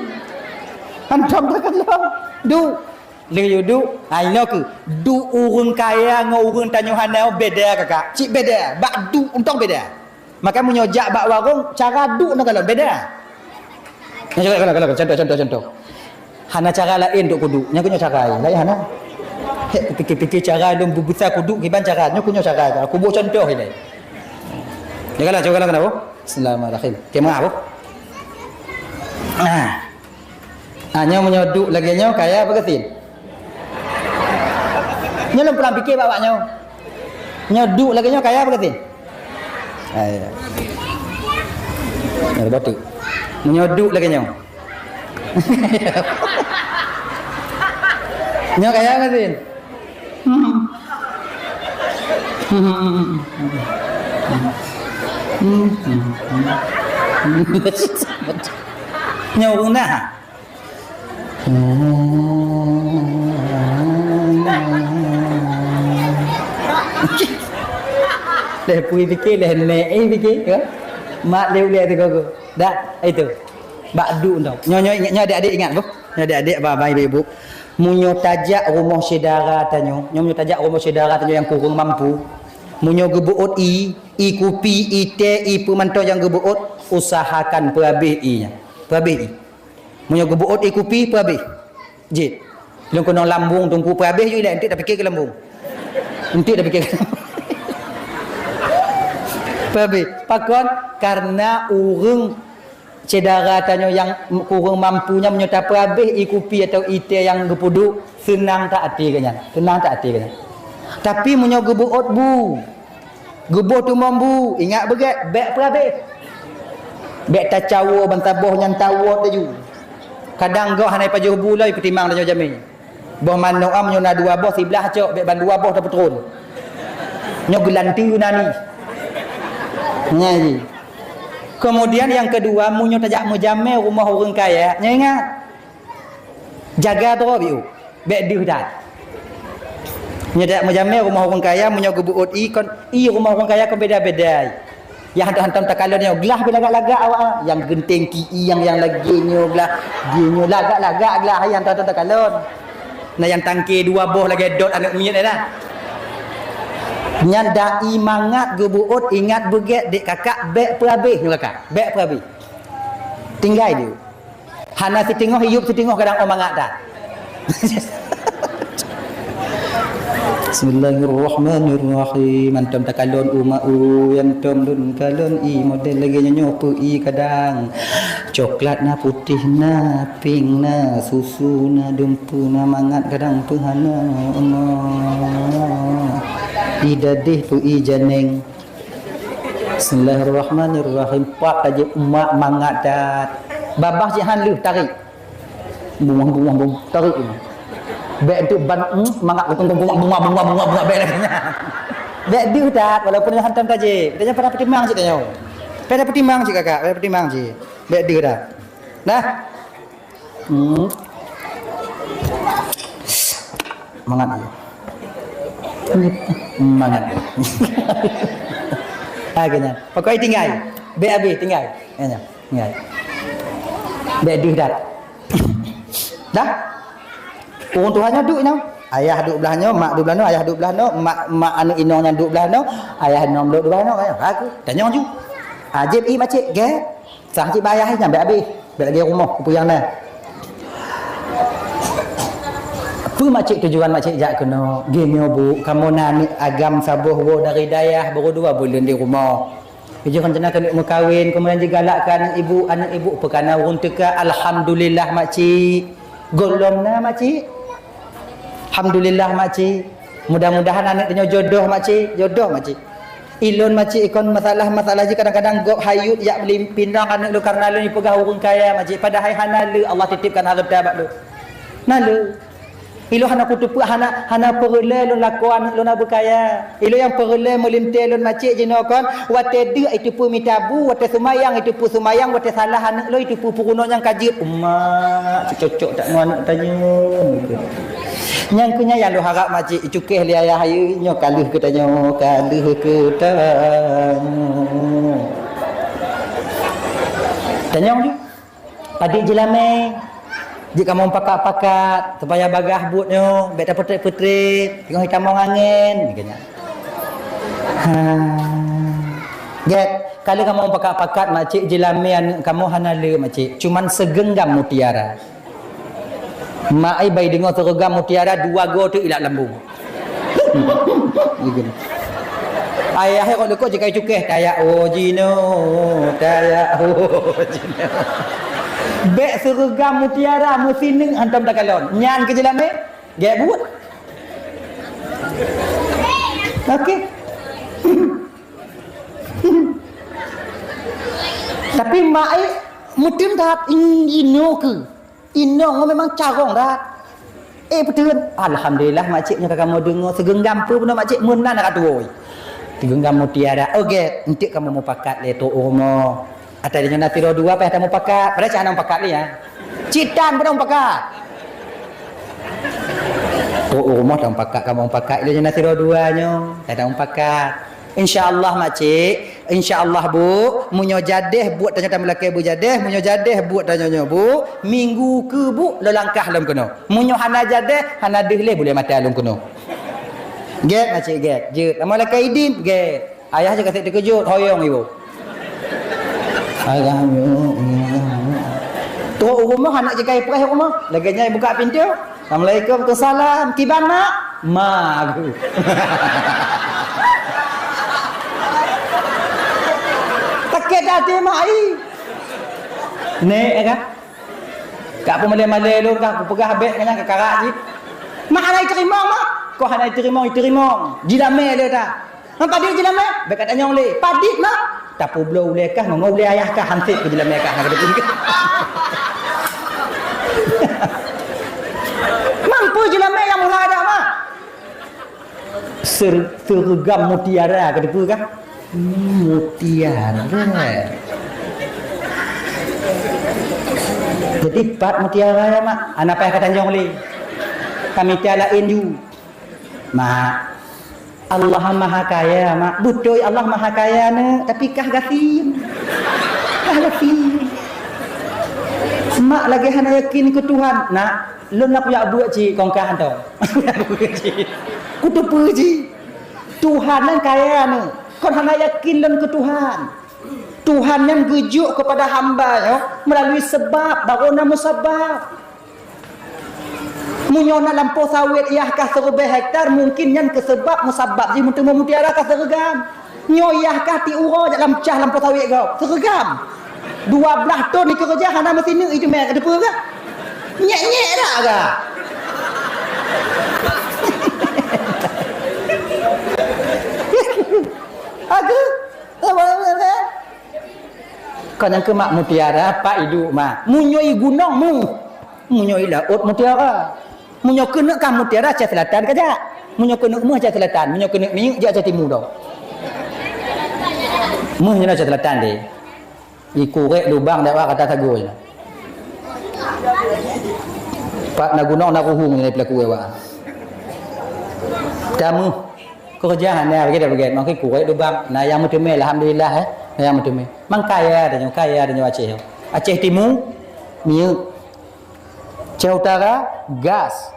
Antam tak kalau. Du. Leyu du, aino ke. Du urang kaya ngau urang tanya hanau beda kakak. Cik beda, bak du untang beda. Maka menyojak bak warung cara du nak kalau beda. Kalau contoh. Hana cara lain duk kudu. Nya kunyo cara lain hana. Fikir cara dum besar kudu kiban cara nya kunyo cara. Aku buat contoh ini. Ya kalau kenapa? Bismillahirrahmanirrahim. Kemah apa? Hanya menyoduk lagi nya kaya apa kesin? Nya belum pernah fikir bapaknya. Nyoduk lagi nya kaya apa kesin? Ya. Ada batu. Menyoduk lagi nya. Nya kaya kesin? Nyawa nah. Dah pui fikir dah nek fikir ya. Mak dia tu kau. Dah itu. Bakdu tau. Nyo adik-adik ingat bu? Nyo adik-adik bapak ibu. Munyo tajak rumah saudara tanyo. Munyo tajak rumah saudara tanyo yang kurang mampu. Munyo gebuut i kupi, i teh, i pemantau yang gebuut, usahakan perhabis i nya. Perhabis i. Munyo gebuut i kupi perhabis. Jit. Lu kena lambung tunggu perhabis je dah, entik dah fikir ke lambung. Entik dah fikir. Perhabis. Pakon karena urang cedera tanyo yang kurang mampunya menyerta perhabis i kupi atau i teh yang gepuduk senang tak hati kanya. Senang tak hati kanya. Tapi munyo gebuut bu. Gebuh tu mambu, ingat begat beg perhabis. Beg tacawo bantaboh yang tawot taju. Kadang gau hanai pajuh bulai pertimbang tanyo jamin. Boh mano am nyona dua boh sebelah cok beg ban dua boh dah petrun. Nyo gelanti nani. Nyaji. Kemudian yang kedua munyo tajak mujamel rumah orang kaya. Nyo ingat. Jaga terus biu. Beg diu dah. Nyedak mujamel rumah orang kaya munyo gebuut i kon i rumah orang kaya kon beda-beda. Yang hantam takalonnya gelah belagak-lagak awak yang genting ki yang lagi nyo gelah ginyo lagak-lagak gelah yang hantam takalon. Nah yang tangki dua boh lagi dot anak minyak dah. Nyan dai mangat gebuut ingat beget dek kakak beg perhabis nyo kakak. Beg perhabis. Tinggal dia. Hana si tengok hiup si tengok kadang mangat dah. Bismillahirrahmanirrahim. Antum takalon umau yang tom dun kalon i model lagi nyopo i kadang. Coklat na putih na pink na susu na dempu na mangat kadang penghana Allah. I dadih tu i janeng. Bismillahirrahmanirrahim. Pak aja emak mangat dat. Babah jihan lu tarik. Buang tarik ini. Beg tu ban mangak tunggu bunga beg lagi. Beg dia dah walaupun yang hantam taje. Dia pada pertimbang cik tanya. Pada pertimbang cik kakak, pada pertimbang cik. Beg dia dah. Nah. Mangat dia. Mangat. Agaknya. Pokoknya tinggal. Beg habis tinggal. Ya. Tinggal. Beg dia dah. Dah? Orang Tuhannya duduk ni. Ayah duduk belahnya, mak duduk belahnya, ayah duduk belahnya, mak anak inongnya duduk belahnya, ayah inong duduk belahnya. Aku tanya ju. Ajib i macik ge. Sah cik bayar nyampe habis. Balik lagi rumah kupuyang dah. Apa macik tujuan macik jak kena gini bu, kamu nak agam sabuh wo dari dayah baru 2 bulan di rumah. Kerja rencana kena berkahwin, kemudian digalakkan anak ibu perkana urung teka. Alhamdulillah makcik. Golongna makcik. Alhamdulillah makcik. Mudah-mudahan anak dia jodoh makcik, Ilun makcik ikon masalah je kadang-kadang gok hayut yak beli pindang anak lu karena lu ni pegah urang kaya makcik. Padahal hana lu Allah titipkan harta bak lu. Nalu. Ilu hana kutupu hana perle lu lakuan lu nak berkaya. Ilu yang perle melintir lu makcik jinokon wate dia itu pu mitabu, wate sumayang itu pu sumayang, wate salah anak lu itu pu puruno yang kajib. Umma cocok tak ngono tanya. Yang kunya yang lu harap makcik cukih li ayah ayu nyo kaluh ke tanya tanya ni adik jelame jika kamu pakat-pakat supaya bagah butnyo beta petrik-petrik tengok hitam angin katanya get kalau kamu pakat-pakat makcik jelame kamu hanale makcik cuman segenggam mutiara. Mak ai bai dengar seragam mutiara 2 go tu ilat lambung. Begini. Ayah kau lekok jika cukeh tayak jino. Bek seragam mutiara musining hantam takalon. Nyan ke jelame? Gek buat. Okey. Tapi mak ai mutim tahap ino ke. Inong memang carong dah. betul. Alhamdulillah makciknya kamu dengar segenggam pun makcik menan nak tu. Segenggam mutiara. Okey, entik kamu mau pakat le tu rumah. Atau dia nak tidur dua apa mau pakat. Pada cak nak pakat ni ya. Citan pun mau pakat. Tu rumah dah pakat kamu pakat dia nak tidur duanya. Dah mau pakat. InsyaAllah makcik, InsyaAllah bu, munyo jadeh buat tanya tamu lelaki bu jadeh, munyo jadeh buat tanya bu, minggu ke bu lelangkah dalam kena. Munyo hana jadeh, hana dehleh boleh mati dalam kena. Get makcik get, jut. Lama lelaki idin, get. Ayah je kata terkejut, hoyong ibu. Ayah tu rumah anak je kai perah rumah, laganya buka pintu. Assalamualaikum, Waalaikumsalam. Tiban mak? Mak aku. Kita ada mai. Nek kan? Kak pun malai-malai lu kan aku pegah habis kan ke karak ji. Mak hanai terima mak. Kau hanai terima. Jilame le dah. Hang padi jilame? Bekat anyong le. Padit mak. Tak publo ule kah ngau ule ayah kah hansip ke jilame kah nak ada pun. Mampu jilame yang mula ada mak. Sergam mutiara ke depu kah? Mutiara. Jadi pat mutiara ya mak. Anak payah kata Tanjung li. Kami tialain you. Mak. Allah Maha Kaya mak. Betul Allah Maha Kaya ne. Tapi kah gafin. Kah gafin. Mak lagi hana yakin ke Tuhan. Nak. Lu nak punya buat cik kongkah tau. Kutu puji. Tuhan yang kaya ne. Kau hanya yakin dan ke Tuhan. Tuhan yang gejuk kepada hamba ya, melalui sebab baru nama sebab. Munyona lampau sawit iah kah 1000 hektar mungkin yang ke sebab musabab ji untuk mutiara kah sergam. Nyoyah kah ti uro dalam cah lampau sawit kau. Sergam. 12 ton ni kerja hana mesin ni itu mek depa ke? Nyek-nyek dah ke? Aku apa kau yang ke mak mutiara pak hidup mak munyoi gunung munyoi laut mutiara munyo kena kan mutiara cah selatan kaja munyo kena mah cah selatan munyo kena ming dia cah timur dah munyo cah selatan deh ikurek lubang dak kata sagu pak na gunung nak ruhung ni pelaku wa kamu kerjaan ni begitu makin kuat tu bang nah yang mutemel alhamdulillah yang mutemel mang kaya ada Aceh Timur minyak Aceh Utara gas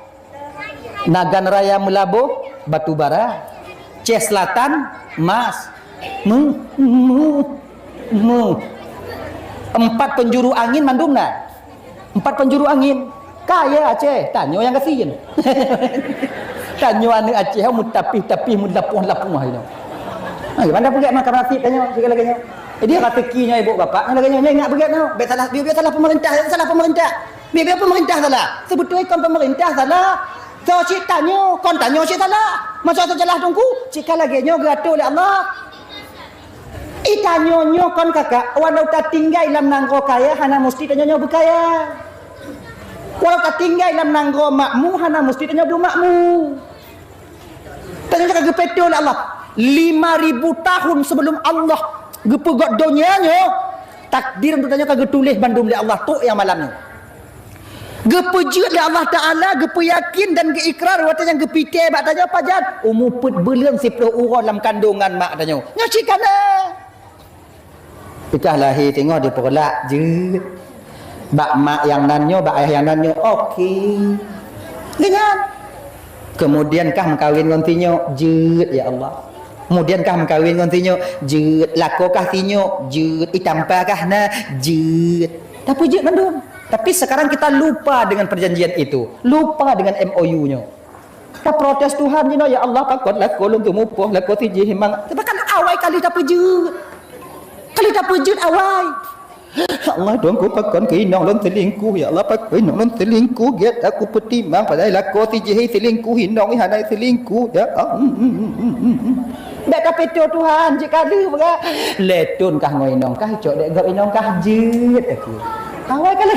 Nagan Raya Melabuh batu bara Aceh Selatan emas empat penjuru angin mandumna 4 penjuru angin kaya Aceh tanya yang kasihin tanya anak Aceh mutapih mulapuh itu. Mana pergi makan nasi tanya segala-galanya. Dia kata kinya ibu bapa laganya ingat begat tau. Biar salah pemerintah, Biar pemerintah salah. Sebetulnya kon pemerintah salah. So cik tanya, kon tanya cik salah. Masa salah tunggu, cik laganya gerato oleh Allah. Tanya kon kakak, walau tak tinggal dalam nangro kaya hana mesti tanya berkaya. Walau tak tinggal dalam nangro makmu hana mesti tanya du makmu. Tanya cakap gepeto oleh Allah 5,000 tahun sebelum Allah gepegot dunianya takdir untuk tanya kagak tulis bandung oleh Allah tu yang malam ni gepejut oleh Allah Ta'ala gepeyakin dan geikrar wata yang gepite bak tanya pajan umuput belian 10 orang dalam kandungan mak tanya nyocikan kita lahir tengok dia perlak je bak mak yang nanyo bak ayah yang nanyo okey dengan kemudian kah mengkawin dengan tinyo jut ya Allah kemudian kah mengkawin dengan tinyo jut lako kah tinyo jut itampa kah na jut tapi jut mandum tapi sekarang kita lupa dengan perjanjian itu lupa dengan MOU nya kita protes Tuhan ya Allah pakot lako lung tumupuh lako tijih himang bahkan awai kali tak pejut awai Allah tuan ku pakon ke inong lon selingkuh ya Allah pakoi inong lon selingkuh get aku petimang padai lako tijih selingkuh inong hanai selingkuh ya dak tapi Tuhan jika ada baga letun kah ngoi inong kah cok dek gap inong kah jet aku awai kali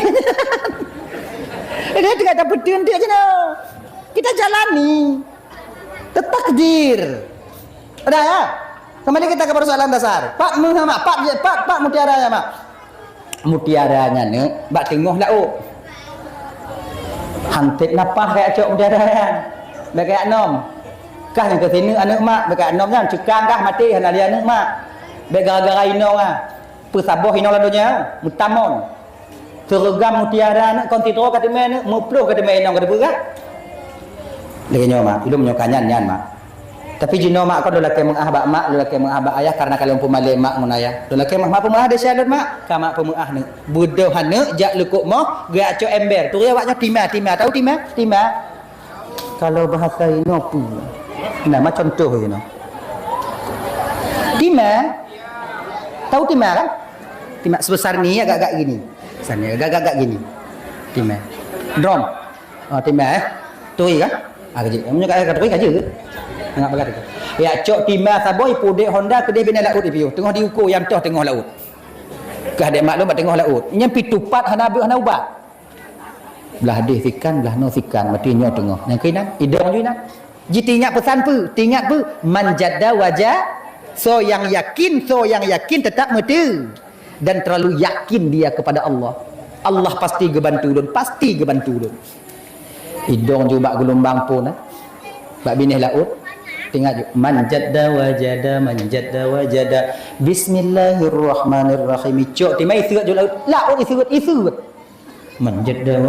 dia tak pedun dia je no Kita jalani. Takdir. Ada ya? Kembali kita ke persoalan dasar. Pak Muhammad, Pak mutiaranya, Mak. Mutiaranya ni, bak tengah lauk. Hantit napah kayak cok mutiaranya. Bagai anom. Kah yang ke sini anak mak, bagai anom kan cekang kah mati hana dia anak mak. Bagai gara-gara inong ah. Pesabah inong ladunya, mutamon. Seragam mutiara nak kontitro kata mana, mupluh kata mana inong kata berat. Lagi nyawa mak, ilmu nyokanyan nyan mak. Tapi jino mak kau dolak kemang ahbak mak, dolak kemang ahbak ayah karena kalau pemale mak mun ayah. Dolak kemang mak pemah ada syarat mak, ka mak pemah ni. Budoh hana jak lekuk moh, gerak cok ember. Tu awaknya timah, tahu timah? Kalau bahasa ini apa? Nama contoh ini. Timah. Tahu timah kan? Timah sebesar ni agak-agak gini. Sana agak-agak gini. Timah. Drum. Oh timah Tui kan? Kerja. Punya kata tui kerja ke? Enggak pakai tu. Ya cok timah saboy pudek Honda kedai bina laut ipiu. Tengah diukur yang toh tengah laut. Kah dek maklum tengah laut. Nyampi tupat hana ubat. Belah hadis sikan, belah no sikan, mati nyo tengah. Yang kena idong ju nak. Ji tingat pesan pu, manjada wajah. So yang yakin tetap mati. Dan terlalu yakin dia kepada Allah. Allah pasti gebantu dun, Idong ju bak gelombang pun bak binih laut. Tengok je manjada wajada. Bismillahirrahmanirrahim. Cok timai isut ju laut. Laut isut. Manjada.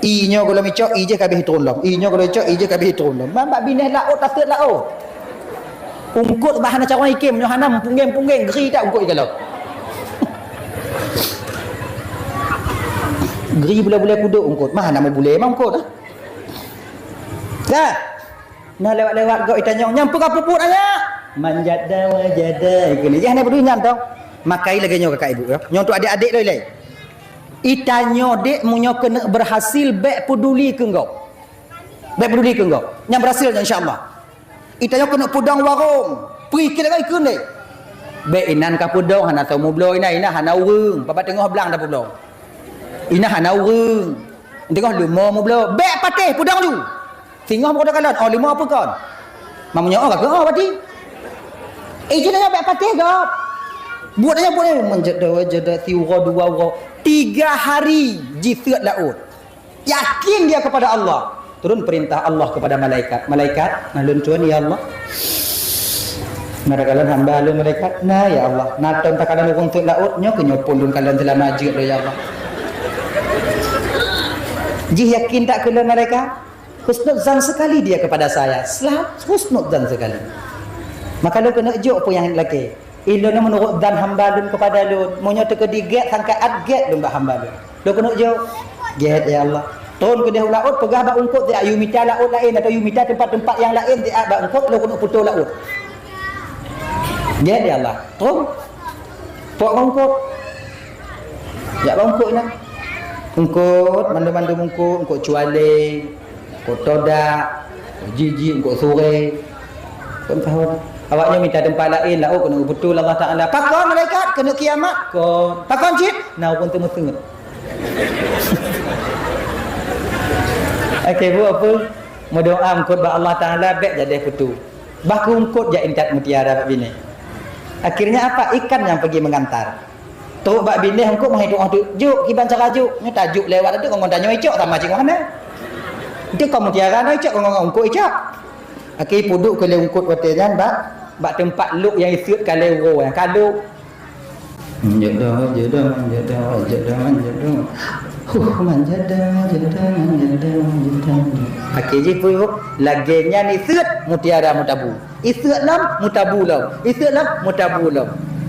Inyo kalau micok ije kabeh tolong. Mambak bineh laut tasut laut. Ungkut bahan cara ikim nyo hanam punggeng geri tak ungkut kalau. Geri bulan-bulan kuduk ungkut. Mah nama boleh memang ungkut ah. Dah. Nah lewat-lewat kau itanyong nyampu ka puput aja. Manjada wajada kini jangan ada berdua tau makai lagi nyo kakak ibu ya nyo tu adik-adik doi lai itanyo dek munyo kena berhasil baik peduli ke engkau yang berhasil insyaallah itanyo kena pudang warung pergi kira kai kun dek baik inan ka pudang hana tau mu bloy ina hana urung bapa tengah belang dah pudang ina hana urung tengah limo mu bloy baik patih pudang tu singoh pudang kalan oh limo apa kon mamunyo oh ka oh pati jangan baik patih gap. Buat manjada wajada tiura dua ura 3 hari jifat laut. Yakin dia kepada Allah. Turun perintah Allah kepada malaikat. Nalun tuan ya Allah. Mereka hamba lu malaikat. Nah ya Allah. Naton takadan urung tut laut nyo ke nyopol dun kalan telah majid ya Allah. Ji yakin tak kala mereka? Husnudzan sekali dia kepada saya. Husnudzan sekali. Maka lu kena juk apa yang laki. Iluna menurut dan hamba lun kepada lun. Munyo teka diget sangka adget lun bak hamba lun. Lu kena juk. Get ya Allah. Turun ke dah laut pegah bak ungkut dia ayu mita laut lain atau ayu mita tempat-tempat yang lain dia bak ungkut lu kena putus laut. Get ya Allah. Turun. Pok ungkut. Ya bak ungkut nak. Ungkut, mandu-mandu ungkut cuale, ungkut todak, jiji, ungkut sore. Kau tahu. Awaknya minta tempat lain lah. Oh kena betul Allah Ta'ala. Pakon malaikat kena kiamat. Pakon cik. Nah pun temu-temu. Okey bu apa? Berdoa mengkut ba Allah Ta'ala baik jadi putu. Baku mengkut je intat mutiara bak bini. Akhirnya apa? Ikan yang pergi mengantar. Tu bak bini mengkut menghitung tu. Juk kiban cara juk. Ni tajuk lewat tu kau tanya icok sama cik mana? Dia kau mutiara dah icok kau mengkut icok. Okey puduk ke le mengkut hotelnya bak tempat luk yang isut kalero yang kadu manjada okey je pu lagenya ni isut mutiara mutabu isut lam mutabu lam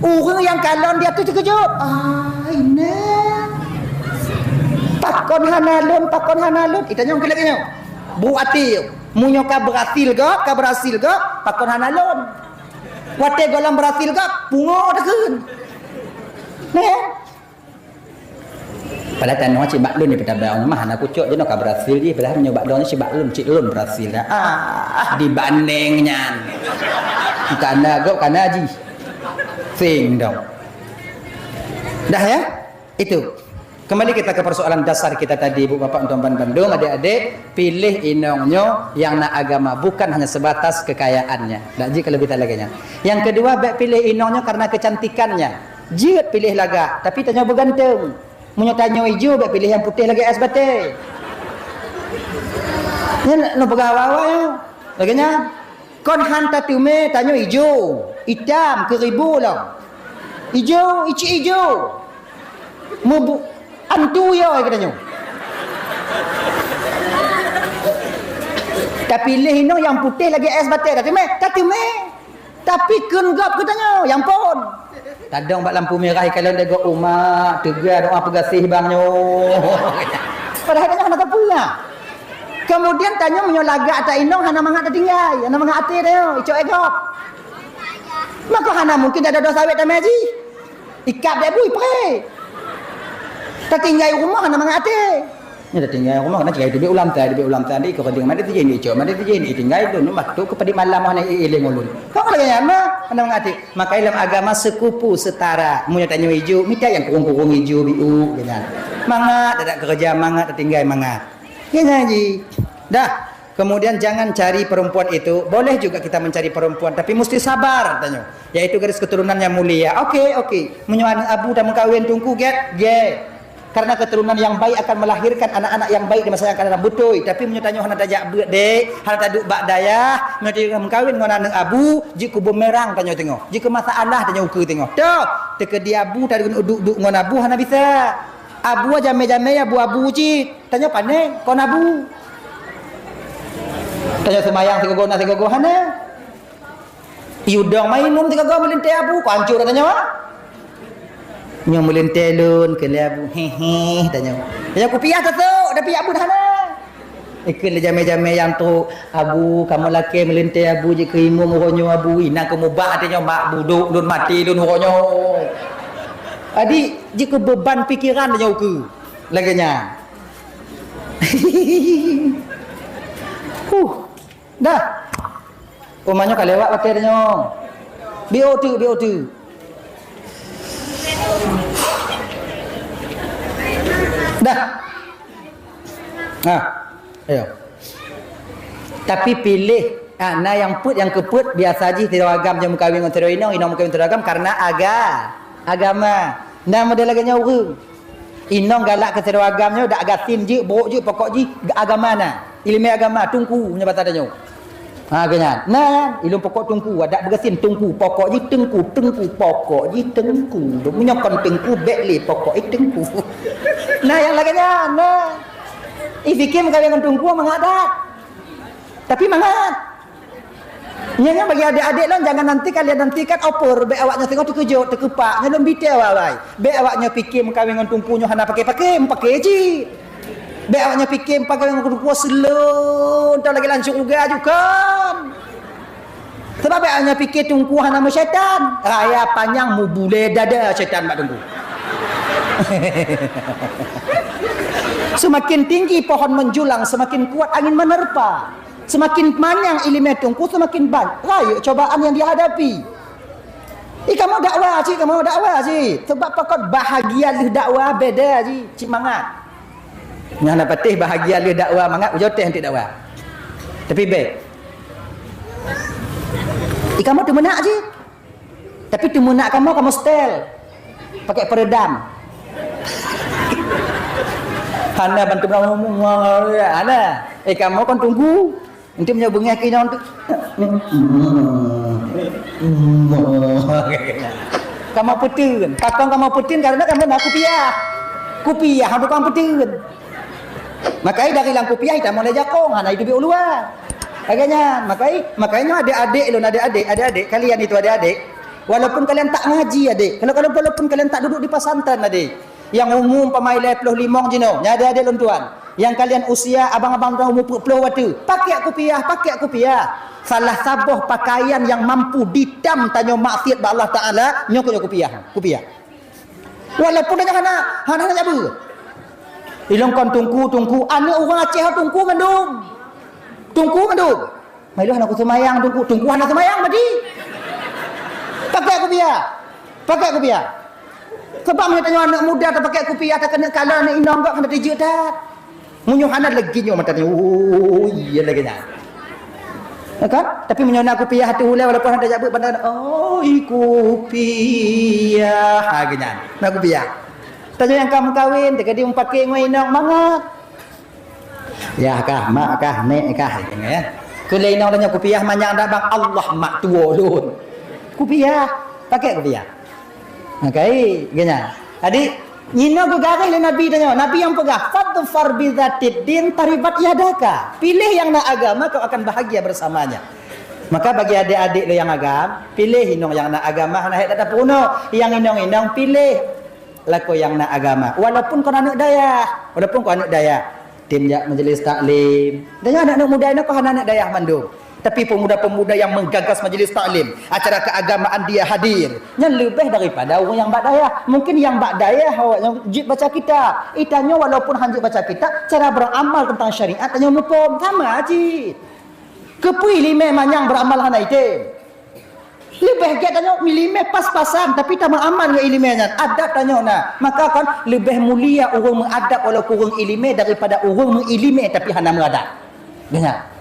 orang yang kalon dia tu terkejut ini pakon hanalun itanya mungkin lagi nyo bu ati munyo ka berhasil ke pakon hanalun wate golam berhasil ke pungo dekeun ne pada tan no cik baklun ni pada bang mah nak kucuk je no ka berhasil je pada nyo baklun cik baklun cik lun berhasil dibandingnya kana go kana ji sing dong Dah ya? Itu. Kembali kita ke persoalan dasar kita tadi, Ibu Bapak Tuan Bandung, adik-adik, pilih inongnya yang nak agama, bukan hanya sebatas kekayaannya. Tak jika lebih tak lagi. Yang kedua, baik pilih inongnya karena kecantikannya. Jika pilih laga, tapi tanya bergantung. Munyo tanya hijau, baik pilih yang putih lagi es bate. Ya nak bergawa ya. Laginya, kon hantar tume tanya hijau, hitam, keribu lah. Hijau, hijau. Mubu antu yo katanya. Tapi lehino yang putih lagi es bate tadi me. Tapi kenggap katanya yang pon. Tadong bak lampu merah kalau dego umat tegar doa pegasih bangnya. Padahal dia nak pula. Kemudian tanya menyo lagak tak inong hana mangat tinggal, hana mangat ate dia, icok egop. Maka hana mungkin ada dosa sawit tak maji. Ikap dia bui pre. Tak tinggal rumah nak mengate. Ni dah tinggal rumah nak tinggal di ulam tadi ke keding mandi tu je ni cok mandi tu je ni tinggal dulu mak tu ke pedi malam nak iling ulun. Kau lagi apa? Nak mengate. Maka dalam agama sekupu setara. Munyo tanya hijau, minta yang kurung-kurung hijau biu gitu. Mangat ada kerja mangat tinggal mangat. Ya ngaji. Dah. Kemudian jangan cari perempuan itu. Boleh juga kita mencari perempuan tapi mesti sabar tanya. Yaitu garis keturunan yang mulia. Okey. Munyo abu dah mengkawin tungku get. Karena keturunan yang baik akan melahirkan anak-anak yang baik di masa yang akan datang betul. Tapi menyatanya hana tajak beut dek, hana taduk bak dayah, menyatanya mengkawin dengan anak abu, jika bumerang tanya tengok. Jika masalah tanya ukur tengok. Dah, teka dia abu tadi duduk dengan abu hana bisa. Abu jame-jame abu-abu cik. Tanya pandai kon abu. Tanya semayang 3 go hana. Iudang main minum 3 go melintai abu, kau hancur tanya wah. Yang melentelun ke labu hehe tanya. Ya aku piah tu dah piah abu dah na. Ikut jame-jame yang tu abu kamu laki melentai abu je ke imu muronyo abu ina kamu bak tanya mak buduk dun mati dun muronyo. Adi jika beban pikiran tanya uku laganya. Dah. Umanya kalewat pakai tanya. BO2. Dah. Ayo. Tapi pilih anak yang put yang keput biasa aja teragam yang kawin dengan teroino, inong kawin teragam karena agama. Nama dia lagi nyawa. Inong galak ke teragamnya dak gatin je, buruk je pokok je agama na. Ilmu agama tungku punya bahasa dia. Kenyan. Nah, ilmu pokok tungku ada bergasin tungku pokok je tengku pokok je tengku. Punya kon tengku bekle pokok tengku. Nah, yang laginya nah. Fikir kawin dengan tungku mengadat. Tapi mangat. Nyanya bagi adik-adik lah jangan nanti kalian nantikan opor be awaknya tengok terkejut terkepak nyalon bitel awai. Be awaknya fikir kawin dengan tungkunya hana pakai je. Be awaknya fikir pakai dengan tungku slow entar lagi langsung juga kan. Sebab be awaknya fikir tungku hana syaitan. Raya panjang mu bule dada syaitan mak tungku. Semakin tinggi pohon menjulang, semakin kuat angin menerpa. Semakin panjang ilmu tungku, semakin banyak rayu cobaan yang dihadapi. Kamu dakwah sih. Sebab pakot bahagia lu dakwah beda sih, cik mangat. Yang nak patih bahagia lu dakwah mangat, ujoteh nanti dakwah. Tapi baik. Kamu tu menak sih. Tapi tu menak kamu style. Pakai peredam. Hana bantu ngomong ana. Kamu kan tunggu. Nanti punya bengah kena tu. Kamu putin. Kakang kamu putin karena kamu nak kupiah hang tukang putin. Makai dari lang kupiah kita mulai jakong hana hidup luar. Agaknya makanya adik-adik kalian itu adik-adik walaupun kalian tak ngaji adik walaupun kalian tak duduk di pesantren adik yang umum pemain 25 je no ada adik tuan yang kalian usia abang-abang dah umur 40 waktu pakai kupiah salah sabuh pakaian yang mampu ditam tanya maksiat ba Allah Taala nyok kupiah walaupun hana apa ilong kon tungku anak orang Aceh tungku mandum mai lu anak semayang tungku anak semayang tadi pakai kupiah Sebab mereka tanya anak muda tak pakai kopiah tak kena kala nak inang enggak kena tijuk dah. Munyuhana lagi nyo mata ni. Oh, iya lagi dah. Kan? Tapi menyona kopiah hati ulai walaupun ada jabut bandar. Oh, kopiah. Ha ganyan. Nak kopiah. Tanya yang kamu kahwin, dekat dia pakai ngoi inang mangat. Ya kah, mak kah, nek kah ya. Kulai inang tanya kopiah manyak dak bang Allah mak tua dun. Kopiah, pakai kopiah. Okay, ganyan. Jadi nyino ke garis le Nabi tanya, Nabi yang pegah, fadfar bi dzatid din taribat yadaka. Pilih yang nak agama kau akan bahagia bersamanya. Maka bagi adik-adik le yang agam, pilih inong yang nak agama nak tak puno, yang inong-inong pilih lako yang nak agama. Walaupun kau anak daya, walaupun kau anak daya, tim jak majlis taklim. Dan anak muda ini kau anak daya mandung. Tapi pemuda-pemuda yang menggagas majlis taklim, acara keagamaan dia hadir. Yang lebih daripada orang yang bak daya. Mungkin yang bak daya awak yang jid baca kitab. Itanya walaupun hanjit baca kitab, cara beramal tentang syariat tanya hukum sama aja. Kepui lima manyang beramal hana item. Lebih dia tanya lima pas-pasan tapi tak beramal dengan ilmunya. Adab tanya nah. Maka kan lebih mulia orang mengadab walaupun orang ilmu daripada orang mengilmu tapi hana mengadab. Dengar.